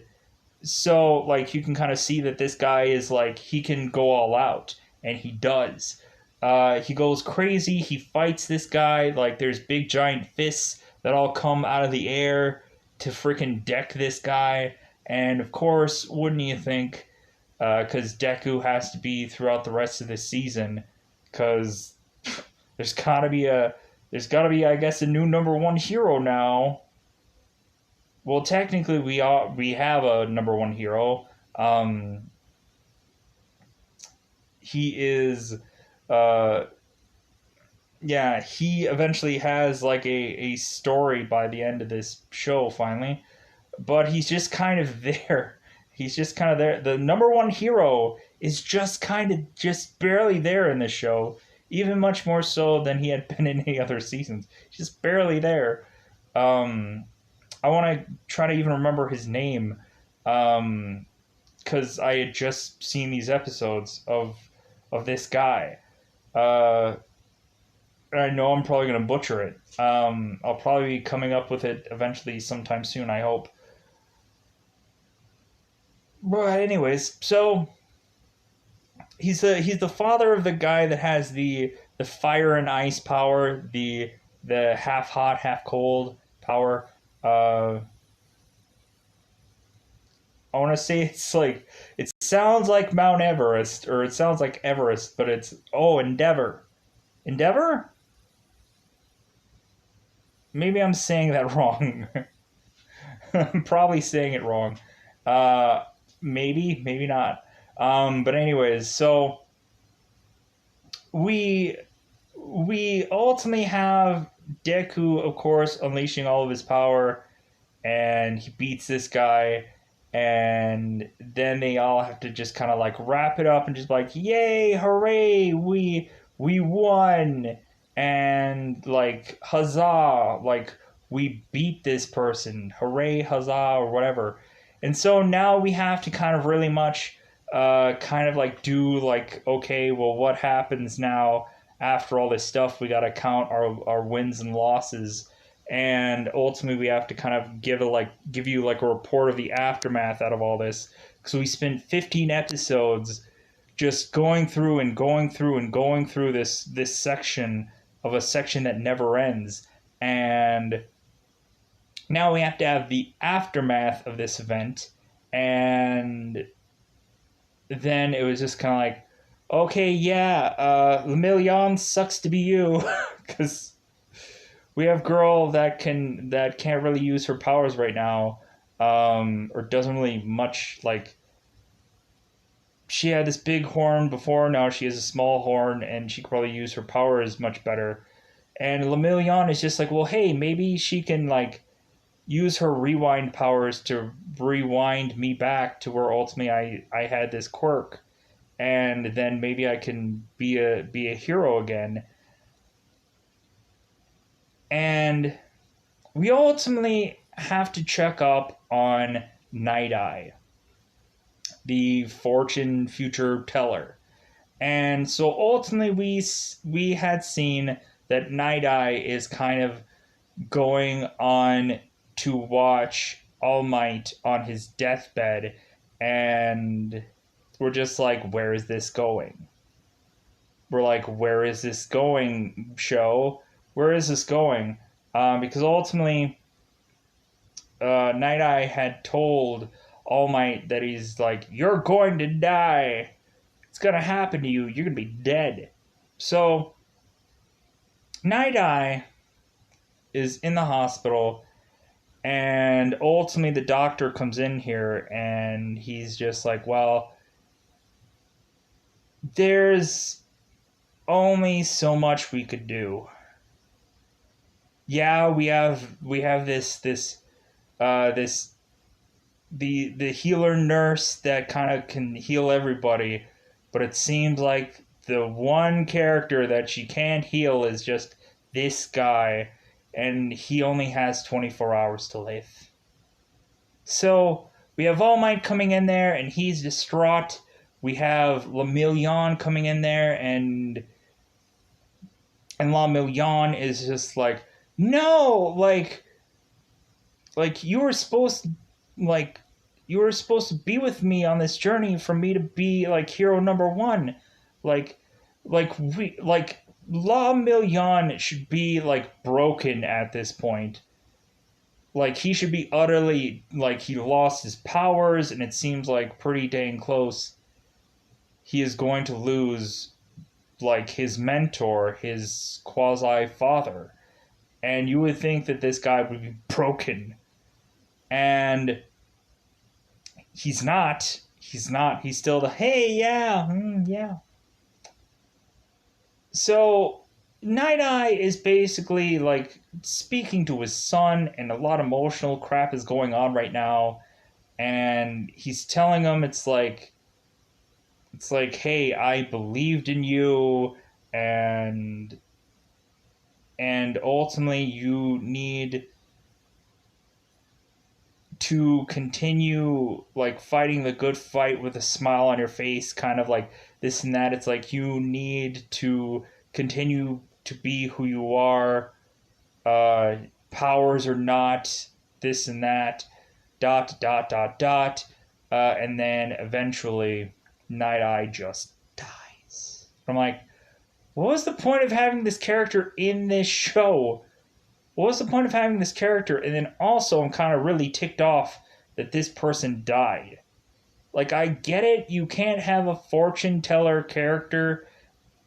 so, like, you can kind of see that this guy is like, he can go all out, and he does. He goes crazy. He fights this guy. Like, there's big giant fists that all come out of the air to freaking deck this guy. And of course, wouldn't you think, because Deku has to be throughout the rest of this season, because there's gotta be, I guess, a new number one hero now. Well, technically, we have a number one hero. He is, uh, yeah, he eventually has, like, a story by the end of this show, finally. But he's just kind of there. He's just kind of there. The number one hero is just kind of just barely there in this show. even much more so than he had been in any other seasons. He's just barely there. Um, I want to try to even remember his name, because I had just seen these episodes of this guy. Uh, I know I'm probably going to butcher it. I'll probably be coming up with it eventually sometime soon, I hope. But anyways, so he's the father of the guy that has the fire and ice power, the half hot, half cold power. Uh, I want to say it's like it sounds like Mount Everest or it sounds like Everest, but it's Endeavor. Endeavor? Maybe I'm saying that wrong. I'm probably saying it wrong. Uh, maybe not. But anyways, so we we ultimately have Deku, of course, unleashing all of his power, and he beats this guy, and then they all have to just kind of like wrap it up and just be like, "Yay, hooray, we won!" and like, "Huzzah!" Like we beat this person, hooray, huzzah, or whatever. And so now we have to kind of really much kind of like do like, okay, well, what happens now after all this stuff? We got to count our wins and losses, and ultimately we have to kind of give you like a report of the aftermath out of all this, because we spent 15 episodes just going through and going through and going through this section of a section that never ends. And now we have to have the aftermath of this event. And then it was just kind of like, okay, yeah, Lemillion, sucks to be you, because we have girl that can't really use her powers right now, or doesn't really much like. She had this big horn before, now she has a small horn, and she could probably use her powers much better. And Lemillion is just like, well, hey, maybe she can like use her rewind powers to rewind me back to where ultimately I had this quirk, and then maybe I can be a hero again. And we ultimately have to check up on Night Eye, the fortune future teller. And so ultimately we had seen that Night Eye is kind of going on to watch All Might on his deathbed, and we're just like, where is this going? We're like, where is this going, show? Where is this going? Because ultimately, Night Eye had told All Might that he's like, you're going to die. It's gonna happen to you. You're gonna be dead. So, Night Eye is in the hospital, and ultimately the doctor comes in here, and he's just like, well, there's only so much we could do. Yeah, we have this the healer nurse that kind of can heal everybody, but it seems like the one character that she can't heal is just this guy, and he only has 24 hours to live. So we have All Might coming in there, and he's distraught. We have Lemillion coming in there, and Lemillion is just like, no, like like you were supposed to be with me on this journey for me to be like hero number one. Like like La Million should be like broken at this point. Like he should be utterly like he lost his powers, and it seems like pretty dang close. He is going to lose like his mentor, his quasi father. And you would think that this guy would be broken. And he's not. He's not. He's still the, hey, yeah, yeah. So Night Eye is basically like speaking to his son, and a lot of emotional crap is going on right now. And he's telling him it's like, hey, I believed in you, and ultimately you need to continue like fighting the good fight with a smile on your face, kind of like this and that. It's like you need to continue to be who you are, uh powers or not, this and that, dot, and then eventually Night Eye just dies. I'm like, what was the point of having this character in this show? What was the point of having this character? And then also, I'm kind of really ticked off that this person died. Like, I get it, you can't have a fortune teller character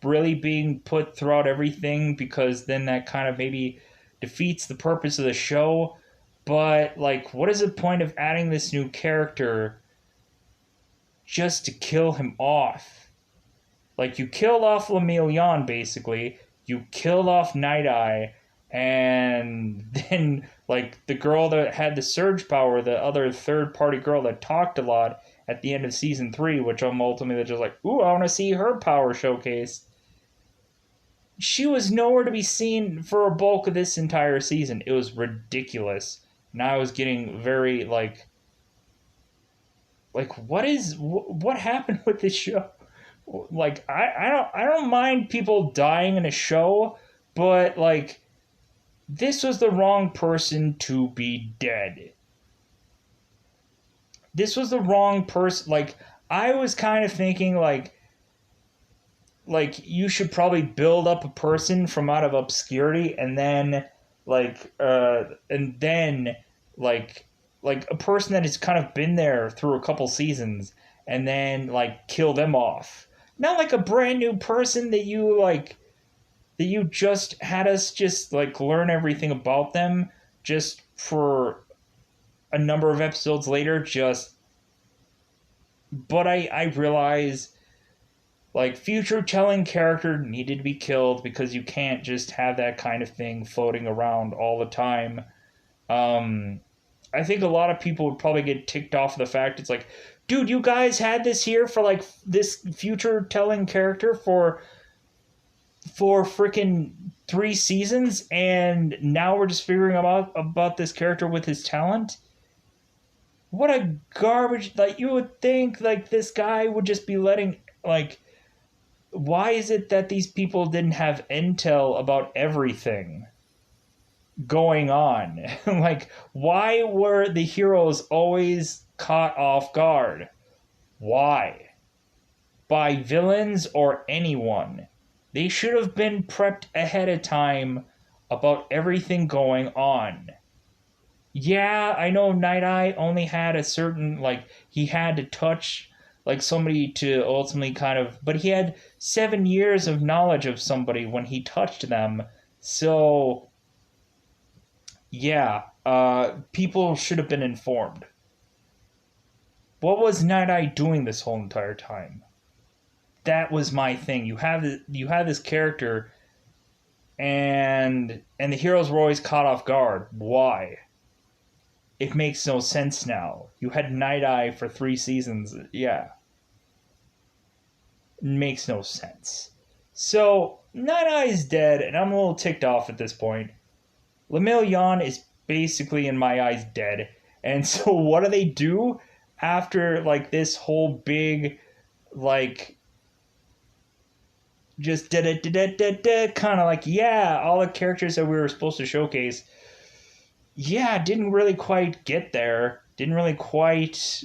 really being put throughout everything, because then that kind of maybe defeats the purpose of the show. But, like, what is the point of adding this new character just to kill him off? Like, you killed off Lemillion, basically. You killed off Night Eye. And then, like, the girl that had the surge power, the other third-party girl that talked a lot at the end of season 3, which I'm ultimately just like, ooh, I want to see her power showcase. She was nowhere to be seen for a bulk of this entire season. It was ridiculous. And I was getting very, like, what happened with this show? Like, I don't mind people dying in a show, but, like, this was the wrong person to be dead. This was the wrong person. Like, I was kind of thinking, like you should probably build up a person from out of obscurity, and then, like, like a person that has kind of been there through a couple seasons, and then, like, kill them off. Not like a brand new person that you just had us just, like, learn everything about them just for a number of episodes later. Just, but I realize, like, future telling character needed to be killed, because you can't just have that kind of thing floating around all the time. I think a lot of people would probably get ticked off of the fact it's like, dude, you guys had this here for, like, this future telling character for freaking 3 seasons, and now we're just figuring about this character with his talent. What a garbage. Like, you would think, like, this guy would just be letting, like, why is it that these people didn't have intel about everything going on? Like, why were the heroes always caught off guard? Why? By villains or anyone? They should have been prepped ahead of time about everything going on. Yeah, I know Night Eye only had a certain, like, he had to touch, like, somebody to ultimately kind of, but he had 7 years of knowledge of somebody when he touched them. So, yeah, people should have been informed. What was Night Eye doing this whole entire time? That was my thing. You have this character, and the heroes were always caught off guard. Why? It makes no sense now. You had Night Eye for 3 seasons. Yeah. It makes no sense. So, Night Eye is dead, and I'm a little ticked off at this point. Lemillion is basically, in my eyes, dead. And so what do they do after, like, this whole big, like, just kind of like, yeah, all the characters that we were supposed to showcase, yeah, didn't really quite get there. Didn't really quite,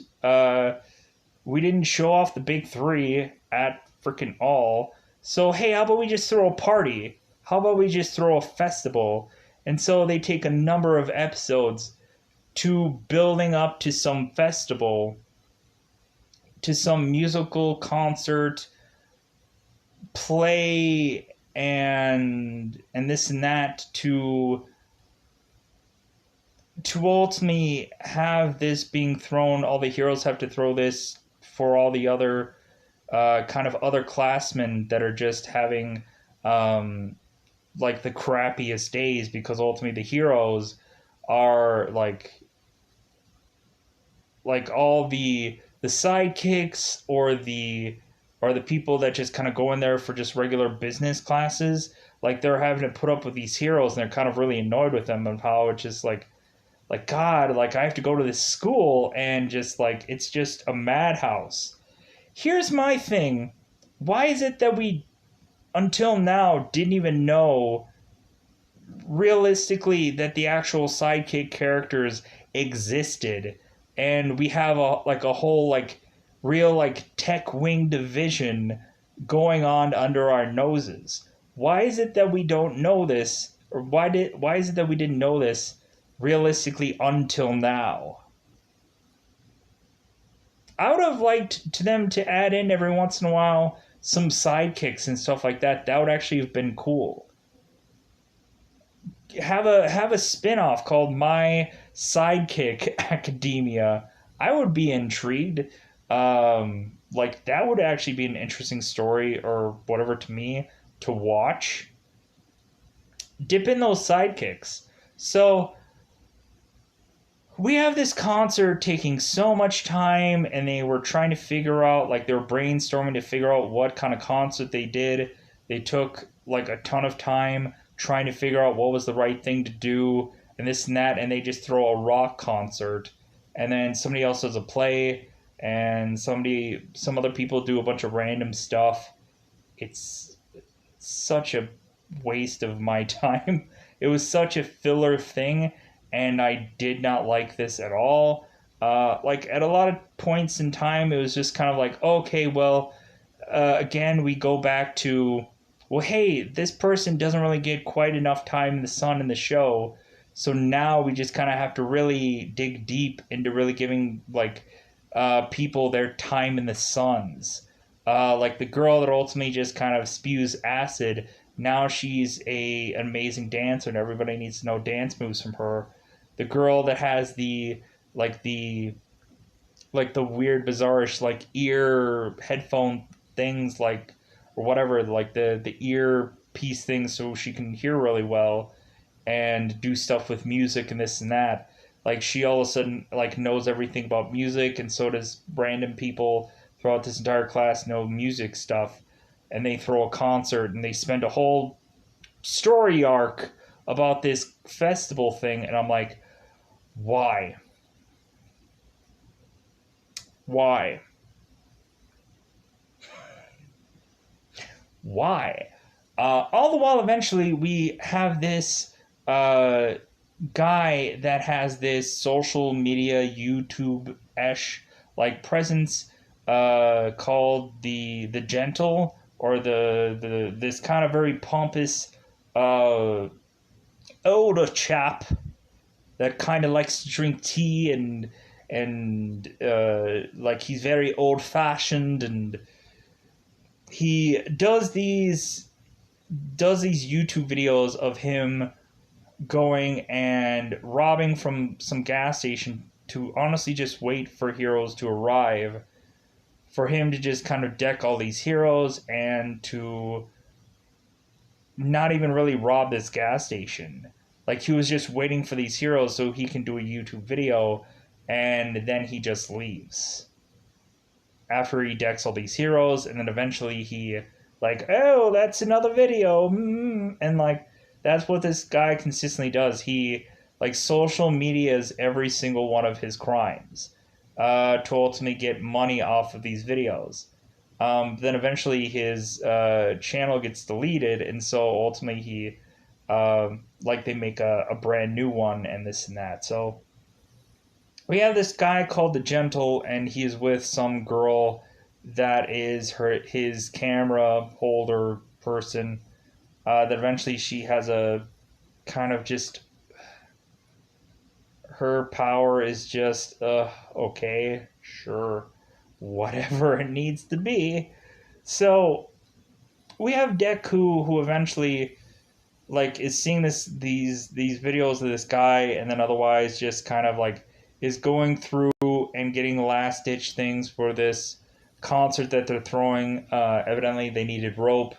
we didn't show off the big 3 at freaking all. So, hey, how about we just throw a party? How about we just throw a festival? And so they take a number of episodes to building up to some festival, to some musical concert, play, and this and that, to ultimately have this being thrown. All the heroes have to throw this for all the other kind of other classmen that are just having like the crappiest days, because ultimately the heroes are like all the sidekicks or the or the people that just kind of go in there for just regular business classes, like they're having to put up with these heroes and they're kind of really annoyed with them and how it's just like God, like I have to go to this school and just like it's just a madhouse. Here's my thing. Why is it that we until now didn't even know realistically that the actual sidekick characters existed, and we have a whole like real like tech wing division going on under our noses? Why is it that we don't know this, or why is it that we didn't know this realistically until now? I would have liked to them to add in every once in a while some sidekicks and stuff like that. That would actually have been cool. Have a spin-off called My Sidekick Academia. I would be intrigued. Like that would actually be an interesting story or whatever to me to watch. Dip in those sidekicks. So we have this concert taking so much time, and they were trying to figure out, like, they were brainstorming to figure out what kind of concert they did. They took like a ton of time trying to figure out what was the right thing to do and this and that, and they just throw a rock concert, and then somebody else does a play, and some other people do a bunch of random stuff. It's such a waste of my time. It was such a filler thing, and I did not like this at all. Like at a lot of points in time, it was just kind of like, okay, well, again, we go back to, well, hey, this person doesn't really get quite enough time in the sun in the show, so now we just kind of have to really dig deep into really giving like people their time in the suns. Like the girl that ultimately just kind of spews acid. Now she's an amazing dancer, and everybody needs to know dance moves from her. The girl that has like the the weird bizarrish like ear headphone things, like, or whatever, like the ear piece things so she can hear really well and do stuff with music and this and that. Like she all of a sudden like knows everything about music, and so does random people throughout this entire class know music stuff, and they throw a concert and they spend a whole story arc about this festival thing, and I'm like, why? Why? Why? All the while, eventually, we have this guy that has this social media YouTube-esh like presence called the Gentle, or the this kind of very pompous older chap that kind of likes to drink tea and like he's very old fashioned, and he does these YouTube videos of him going and robbing from some gas station to honestly just wait for heroes to arrive, for him to just kind of deck all these heroes and to not even really rob this gas station. Like he was just waiting for these heroes so he can do a YouTube video, and then he just leaves after he decks all these heroes, and then eventually he like, oh, that's another video, and like that's what this guy consistently does. He like social medias every single one of his crimes to ultimately get money off of these videos. Then eventually his channel gets deleted, and so ultimately he like they make a brand new one and this and that. So we have this guy called the Gentle, and he's with some girl that is his camera holder person. That eventually she has a kind of just, her power is just okay, sure, whatever it needs to be. So we have Deku, who eventually like is seeing these videos of this guy, and then otherwise just kind of like is going through and getting last ditch things for this concert that they're throwing. Evidently they needed rope.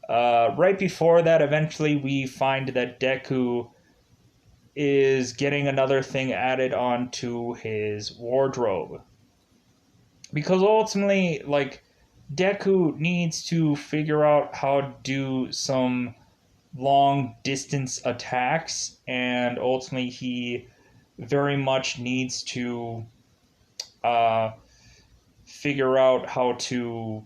Right before that, eventually we find that Deku is getting another thing added onto his wardrobe, because ultimately, like, Deku needs to figure out how to do some long distance attacks, and ultimately he very much needs to uh, figure out how to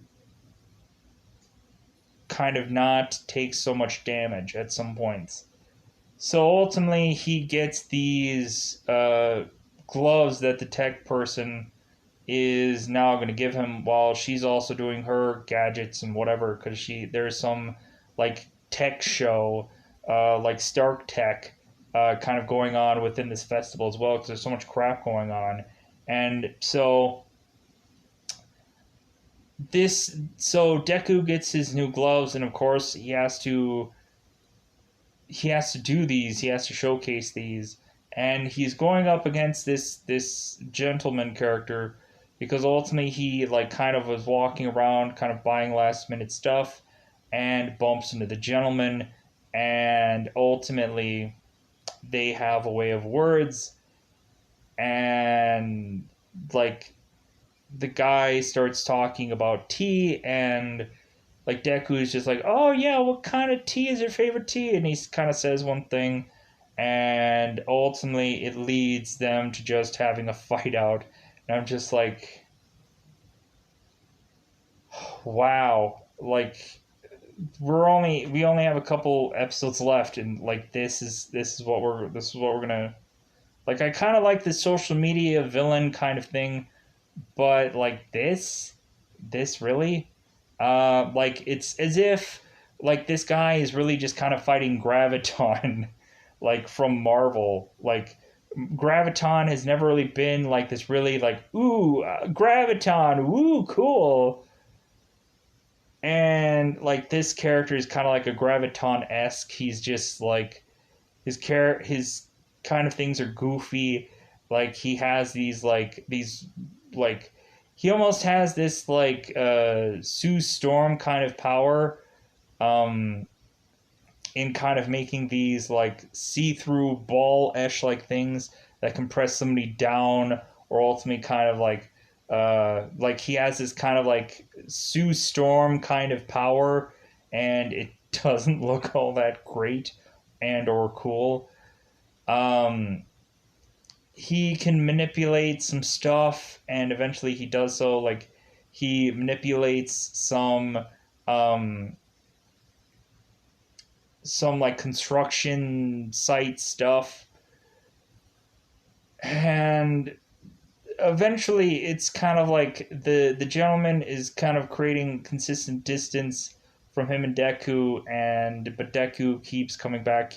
kind of not take so much damage at some points. So ultimately, he gets these gloves that the tech person is now going to give him while she's also doing her gadgets and whatever, because there's some like tech show, like Stark Tech, kind of going on within this festival as well, because there's so much crap going on. And so Deku gets his new gloves, and of course he has to do these. He has to showcase these, and he's going up against this gentleman character because ultimately he like kind of was walking around, kind of buying last minute stuff, and bumps into the gentleman, and ultimately they have a way of words, and like the guy starts talking about tea, and like Deku is just like, "Oh yeah, what kind of tea is your favorite tea?" And he kind of says one thing, and ultimately it leads them to just having a fight out. And I'm just like, wow, like we only have a couple episodes left, and like this is what we're gonna like. I kind of like the social media villain kind of thing, but like this really like it's as if like this guy is really just kind of fighting Graviton like from Marvel. Like Graviton has never really been like this really like ooh Graviton ooh cool, and like this character is kind of like a Graviton-esque. He's just like his kind of things are goofy. Like he has these like he almost has this like Sue Storm kind of power, um in kind of making these like see-through ball-esh like things that can press somebody down, or ultimately kind of like he has this kind of like Sue Storm kind of power, and it doesn't look all that great and or cool. um he can manipulate some stuff, and eventually he does so. Like he manipulates um some like construction site stuff, and eventually it's kind of like the gentleman is kind of creating consistent distance from him and Deku, and but Deku keeps coming back,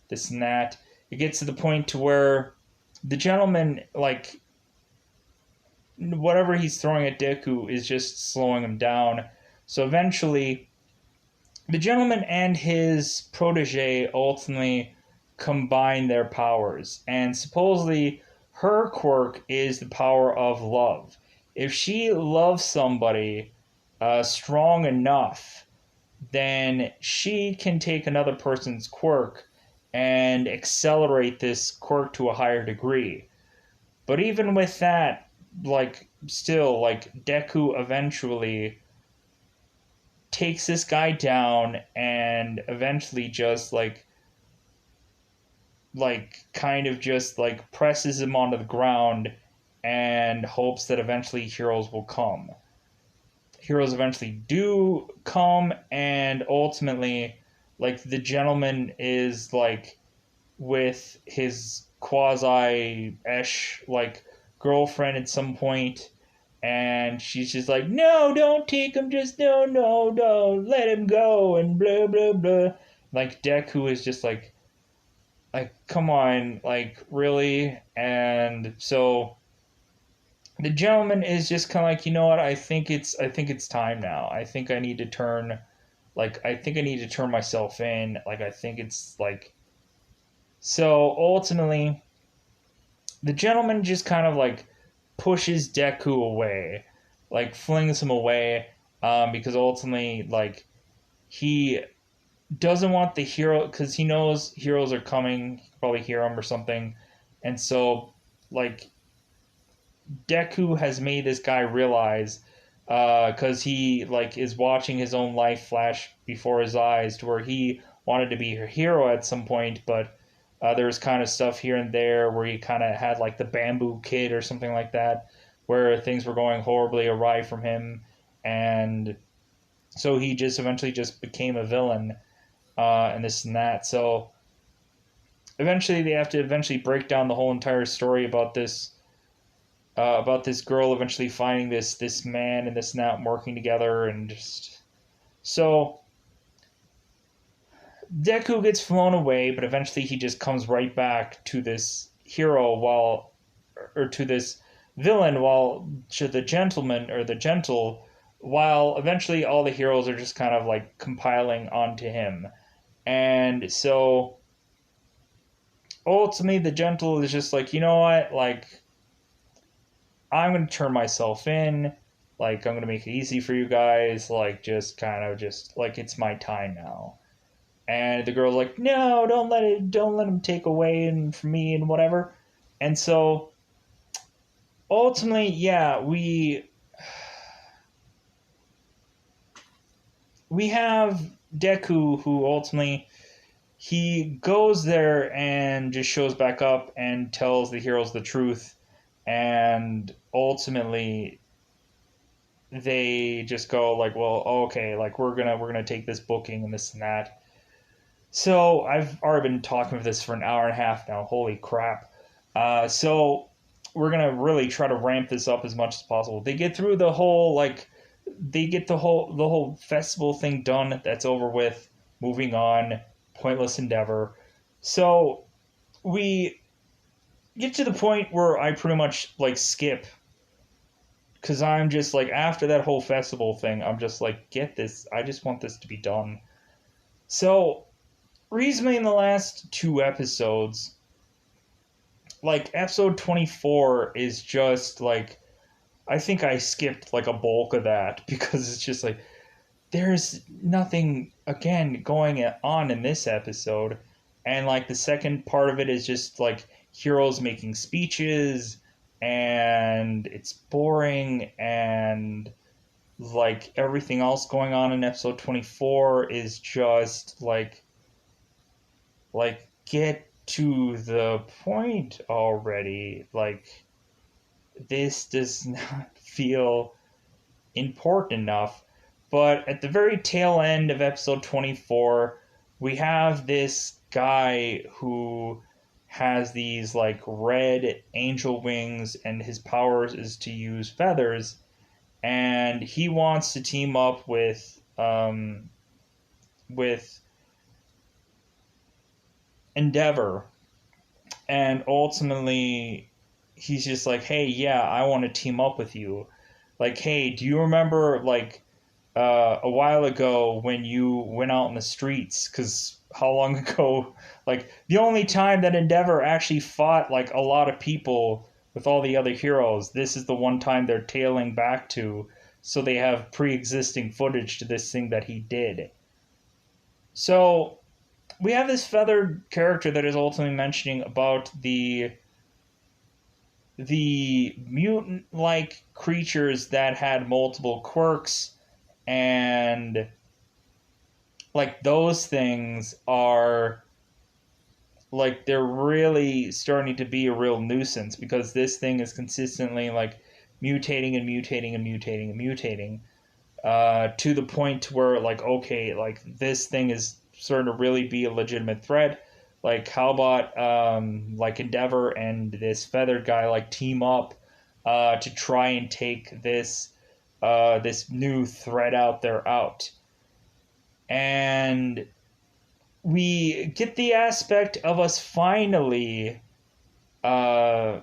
this and that. It gets to the point to where the gentleman, like whatever he's throwing at Deku is just slowing him down. So eventually the gentleman and his protege ultimately combine their powers, and supposedly her quirk is the power of love. If she loves somebody strong enough, then she can take another person's quirk and accelerate this quirk to a higher degree. But even with that, like still, like Deku eventually takes this guy down, and eventually just like kind of just like presses him onto the ground, and hopes that eventually heroes will come. Heroes eventually do come, and ultimately like the gentleman is like with his quasi esh like girlfriend at some point, and she's just like, "No, don't take him, just no, let him go," and blah blah blah. Like Deku is just like come on, like really. And so the gentleman is just kind of like, you know what, I think it's time now. I think I need to turn myself in. Like I think it's like, so ultimately the gentleman just kind of like pushes Deku away, like flings him away, because ultimately like he doesn't want the hero, because he knows heroes are coming. He can probably hear them or something, and so like Deku has made this guy realize because he like is watching his own life flash before his eyes to where he wanted to be a hero at some point, but there's kind of stuff here and there where he kind of had like the bamboo kid or something like that, where things were going horribly awry from him, and so he just eventually just became a villain, and this and that. So eventually they have to eventually break down the whole entire story about this girl eventually finding this man and this and that working together, and just so Deku gets flown away, but eventually he just comes right back to this hero while or to this villain while to the gentleman or the gentle, while eventually all the heroes are just kind of like compiling onto him. And so ultimately the gentle is just like, you know what, like I'm gonna turn myself in, like I'm gonna make it easy for you guys, like just kind of just like it's my time now. And the girl's like, no, don't let him take away and from me and whatever. And so ultimately, yeah, we have Deku who ultimately he goes there and just shows back up and tells the heroes the truth, and ultimately they just go like, well, okay, like we're gonna take this booking and this and that. So I've already been talking with this for an hour and a half now. Holy crap! So we're gonna really try to ramp this up as much as possible. They get through the whole like they get the whole festival thing done. That's over with. Moving on. Pointless endeavor. So we get to the point where I pretty much like skip because I'm just like after that whole festival thing, I'm just like get this. I just want this to be done. So recently in the last two episodes, like episode 24 is just like I think I skipped like a bulk of that because it's just like there's nothing again going on in this episode, and like the second part of it is just like heroes making speeches, and it's boring, and like everything else going on in episode 24 is just like get to the point already. Like this does not feel important enough. But at the very tail end of episode 24, we have this guy who has these like red angel wings, and his powers is to use feathers, and he wants to team up with Endeavor, and ultimately he's just like, hey, yeah, I want to team up with you. Like, hey, do you remember like a while ago when you went out in the streets? Because how long ago? Like the only time that Endeavor actually fought like a lot of people with all the other heroes, this is the one time they're tailing back to, so they have pre-existing footage to this thing that he did. So we have this feathered character that is ultimately mentioning about the mutant like creatures that had multiple quirks, and like those things are like they're really starting to be a real nuisance because this thing is consistently like mutating and mutating and mutating and mutating, to the point where like okay, like this thing is starting to really be a legitimate threat. Like how about like Endeavor and this feathered guy like team up to try and take this new threat out there out. And we get the aspect of us finally uh,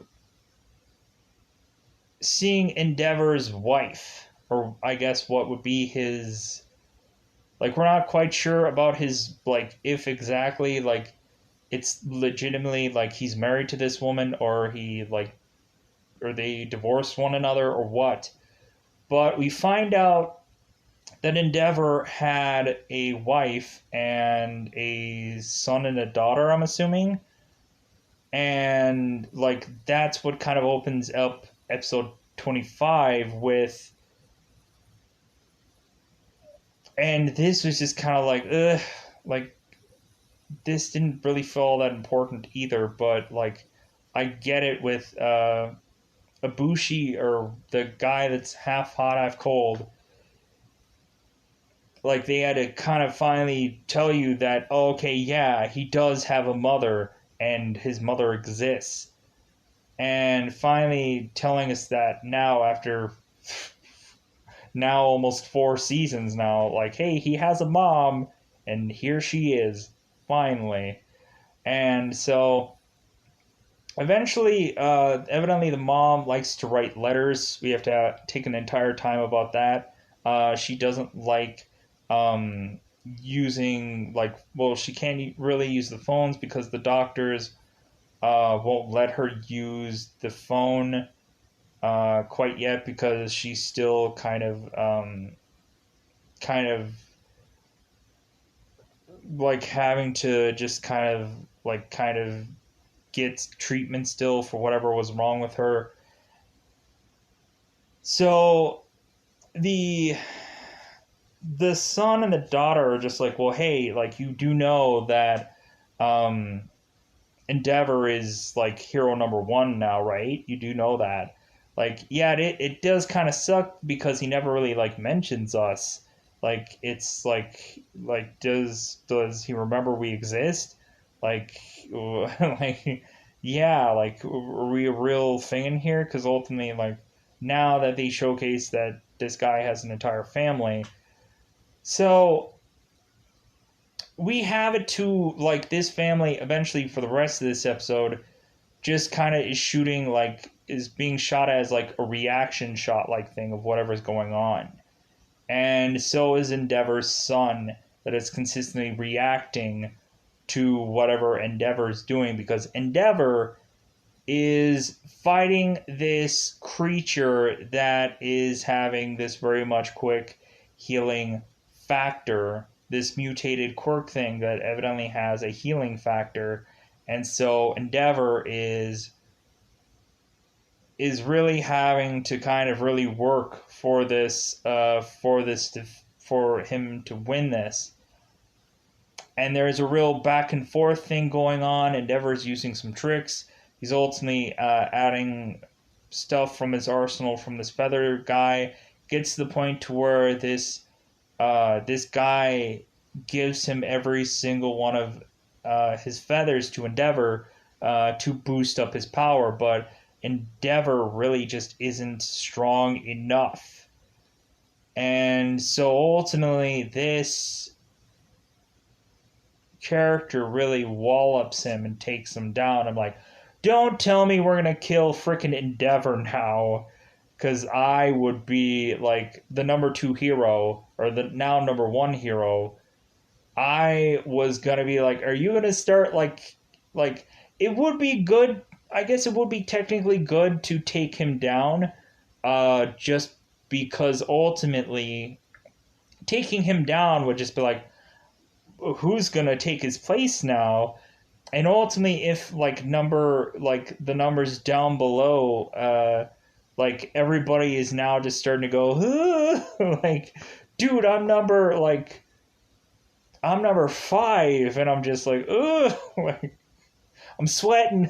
seeing Endeavor's wife, or I guess what would be his. Like, we're not quite sure about his, like, if exactly, like, it's legitimately, like, he's married to this woman, or he, like, or they divorced one another, or what. But we find out that Endeavor had a wife and a son and a daughter, I'm assuming. And, like, that's what kind of opens up episode 25 with And this was just kind of like, ugh, like this didn't really feel all that important either. But like, I get it with Ibushi, or the guy that's half hot, half cold. Like they had to kind of finally tell you that, oh, okay, yeah, he does have a mother and his mother exists. And finally telling us that now, after now almost 4 seasons now, like, hey, he has a mom and here she is, finally. And so eventually, evidently, the mom likes to write letters. We have to take an entire time about that. She doesn't like using, like, well, she can't really use the phones because the doctors won't let her use the phone quite yet, because she's still kind of like having to just kind of get treatment still for whatever was wrong with her. So the the son and the daughter are just like, well, hey, like, you do know that um Endeavor is like hero number one now, right? You do know that. Like, yeah, it does kind of suck because he never really like mentions us. Like, it's like does he remember we exist? Like, like, yeah, like, are we a real thing in here? Because ultimately, like, now that they showcase that this guy has an entire family, so we have it to, like, this family eventually for the rest of this episode just kind of is shooting, like, is being shot as like a reaction shot like thing of whatever's going on. And so is Endeavor's son, that is consistently reacting to whatever Endeavor's doing, because Endeavor is fighting this creature that is having this very much quick healing factor, this mutated quirk thing that evidently has a healing factor. And so Endeavor is really having to kind of really work for him to win this. And there's a real back and forth thing going on. Endeavor's using some tricks. He's ultimately adding stuff from his arsenal from this feather guy. Gets to the point to where this guy gives him every single one of his feathers to Endeavor to boost up his power, but Endeavor really just isn't strong enough. And so ultimately, this character really wallops him and takes him down. I'm like, don't tell me we're gonna kill frickin' Endeavor now, because I would be like the number 2 hero, or the now number 1 hero. I was gonna be like, are you gonna start like it would be good. I guess it would be technically good to take him down, just because ultimately taking him down would just be like, who's gonna take his place now? And ultimately, if like the numbers down below, like everybody is now just starting to go, like, dude, I'm number 5, and I'm just like, ugh, like, I'm sweating.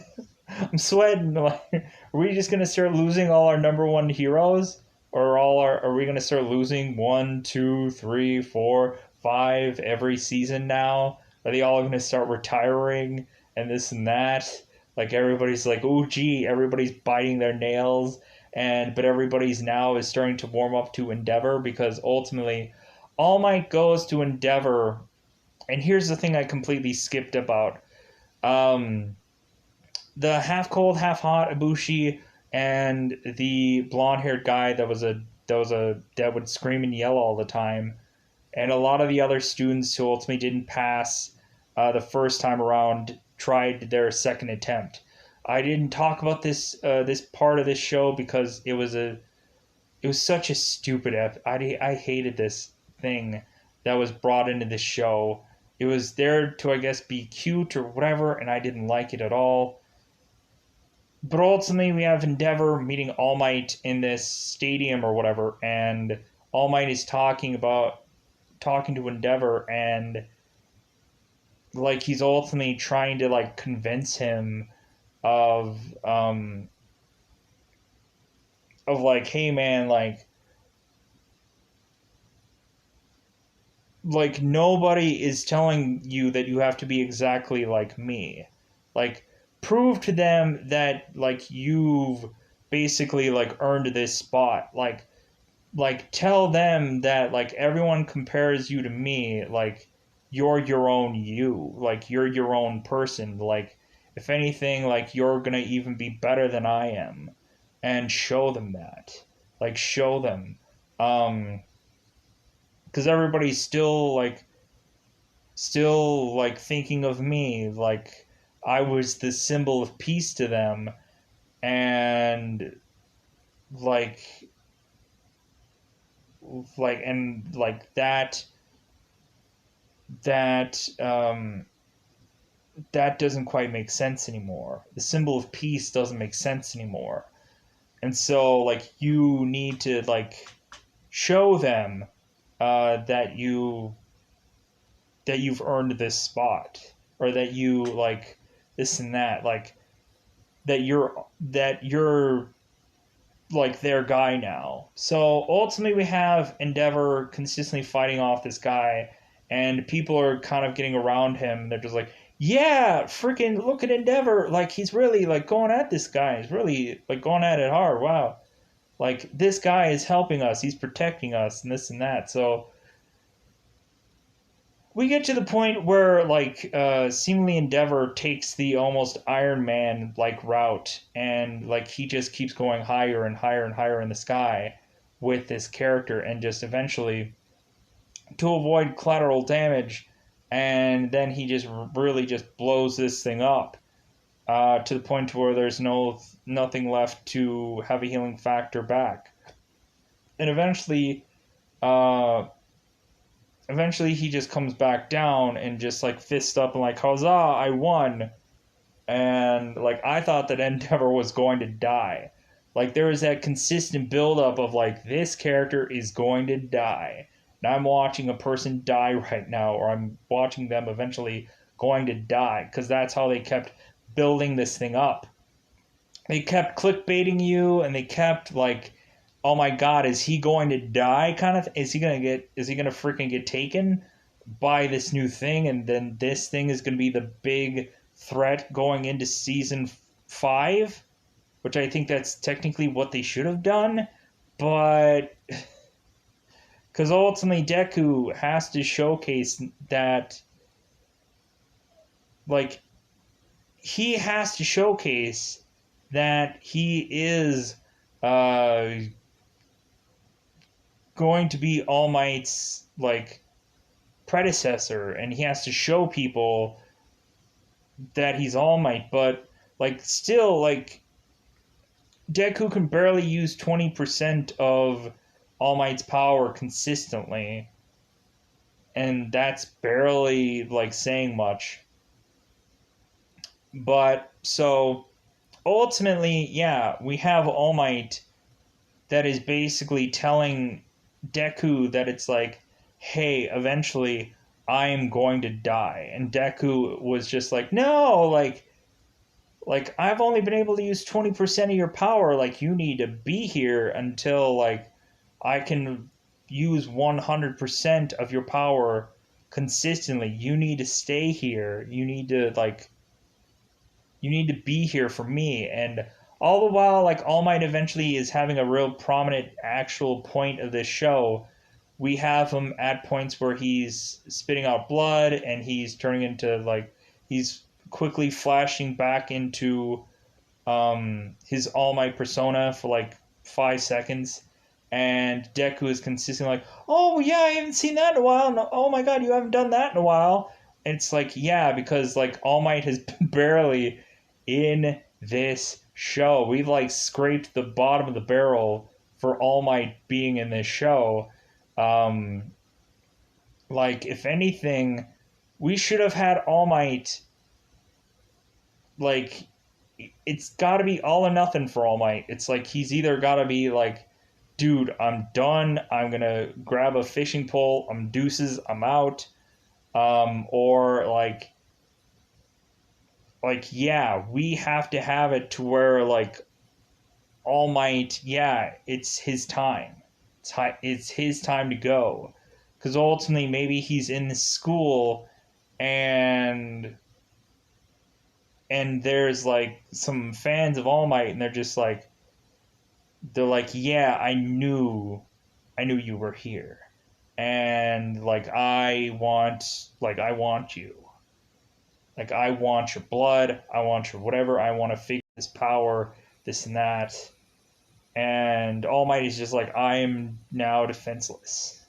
I'm sweating. Like, are we just gonna start losing all our number 1 heroes, or are we gonna start losing 1, 2, 3, 4, 5 every season now? Are they all gonna start retiring and this and that? Like, everybody's like, oh gee, everybody's biting their nails, but everybody's now is starting to warm up to Endeavor, because ultimately, All Might goes to Endeavor. And here's the thing I completely skipped about. Um, the half cold, half hot Ibushi and the blonde haired guy that would scream and yell all the time, and a lot of the other students who ultimately didn't pass the first time around tried their second attempt. I didn't talk about this part of this show because it was such a stupid I hated this thing that was brought into this show. It was there to, I guess, be cute or whatever, and I didn't like it at all. But ultimately, we have Endeavor meeting All Might in this stadium or whatever, and All Might is talking about talking to Endeavor, and like he's ultimately trying to like convince him of um of like, hey man, like nobody is telling you that you have to be exactly like me. Like prove to them that like you've basically like earned this spot. Like tell them that like everyone compares you to me, like you're your own you, like you're your own person, like if anything like you're going to even be better than I am, and show them that. Like show them cuz everybody's still like thinking of me like I was the symbol of peace to them, and like and like that that doesn't quite make sense anymore. The symbol of peace doesn't make sense anymore. And so like you need to like show them that you've earned this spot, or that you like this and that, like that you're like their guy now. So ultimately, we have Endeavor consistently fighting off this guy, and people are kind of getting around him. They're just like, "Yeah, freaking look at Endeavor! Like he's really like going at this guy. He's really like going at it hard. Wow! Like this guy is helping us. He's protecting us, and this and that." So we get to the point where like seemingly Endeavor takes the almost Iron Man like route, and like he just keeps going higher and higher and higher in the sky with this character, and just eventually to avoid collateral damage, and then he just really just blows this thing up to the point where there's nothing left to have a healing factor back, and uh eventually he just comes back down and just like fist up and like, huzzah, I won. And like I thought that Endeavor was going to die. Like there was that consistent buildup of like this character is going to die. And I'm watching a person die right now, or I'm watching them eventually going to die, because that's how they kept building this thing up. They kept clickbaiting you, and they kept like, oh my god, is he going to die? Kind of, is he gonna freaking get taken by this new thing, and then this thing is gonna be the big threat going into season 5, which I think that's technically what they should have done, but because ultimately Deku has to showcase that, like, he has to showcase that he is uh going to be All Might's like predecessor, and he has to show people that he's All Might. But like still, like Deku can barely use 20% of All Might's power consistently, and that's barely like saying much. But so ultimately, yeah, we have All Might that is basically telling Deku that it's like, hey, eventually I am going to die. And Deku was just like, no, like I've only been able to use 20% of your power. Like you need to be here until like I can use 100% of your power consistently. You need to stay here. You need to be here for me. And all the while, like All Might eventually is having a real prominent actual point of this show. We have him at points where he's spitting out blood, and he's turning into like he's quickly flashing back into his All Might persona for like 5 seconds. And Deku is consistently like, "Oh yeah, I haven't seen that in a while. No, oh my god, you haven't done that in a while." And it's like, yeah, because like All Might has been barely in this show. We've like scraped the bottom of the barrel for All Might being in this show. Um, like if anything, we should have had All Might. Like it's got to be all or nothing for All Might. It's like he's either got to be like dude, I'm done. I'm gonna grab a fishing pole. I'm deuces. I'm out. Or yeah, we have to have it to where like All Might, yeah, it's his time. It's his time to go, because ultimately maybe he's in this school and there's like some fans of All Might and they're like, yeah, I knew you were here, and like I want you. Like, I want your blood. I want your whatever. I want to figure this power, this and that. And All Might is just like, I am now defenseless.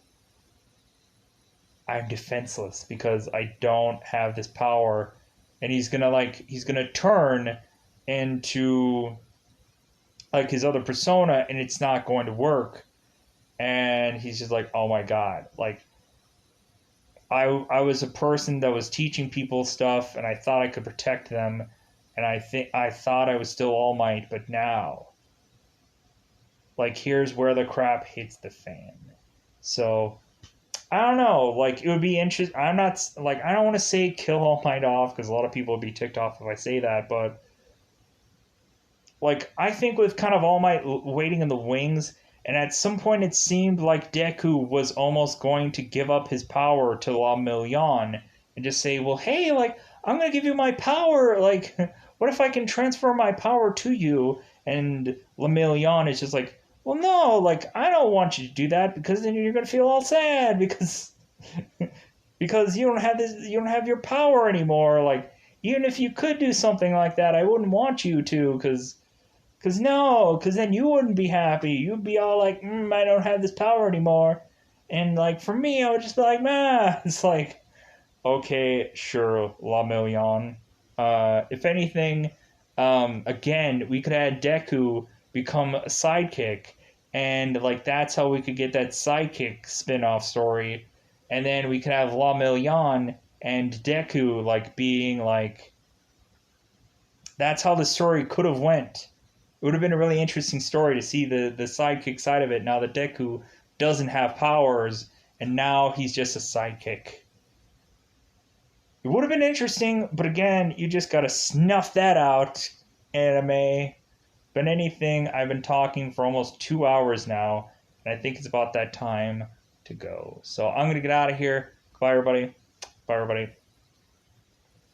I'm defenseless because I don't have this power. And he's gonna turn into like his other persona, and it's not going to work. And he's just like, oh my god, like I was a person that was teaching people stuff, and I thought I could protect them, and I thought I was still All Might, but now, like, here's where the crap hits the fan. So I don't know. Like, it would be interesting. I'm not like I don't want to say kill All Might off because a lot of people would be ticked off if I say that, but like I think with kind of All Might waiting in the wings, and at some point it seemed like Deku was almost going to give up his power to La Million and just say, "Well, hey, like I'm gonna give you my power. Like, what if I can transfer my power to you?" And La Million is just like, "Well, no, like I don't want you to do that because then you're gonna feel all sad because because you don't have your power anymore. Like, even if you could do something like that, I wouldn't want you to because no, because then you wouldn't be happy. You'd be all like, I don't have this power anymore. And like for me, I would just be like, nah." It's like, okay, sure, La Million. If anything, again, we could have Deku become a sidekick, and like that's how we could get that sidekick spin-off story, and then we could have La Million and Deku like being like that's how the story could have went. It would have been a really interesting story to see the sidekick side of it now that Deku doesn't have powers and now he's just a sidekick. It would have been interesting, but again, you just gotta snuff that out, anime. But anything, I've been talking for almost 2 hours now, and I think it's about that time to go. So I'm gonna get out of here. Bye, everybody. Bye, everybody.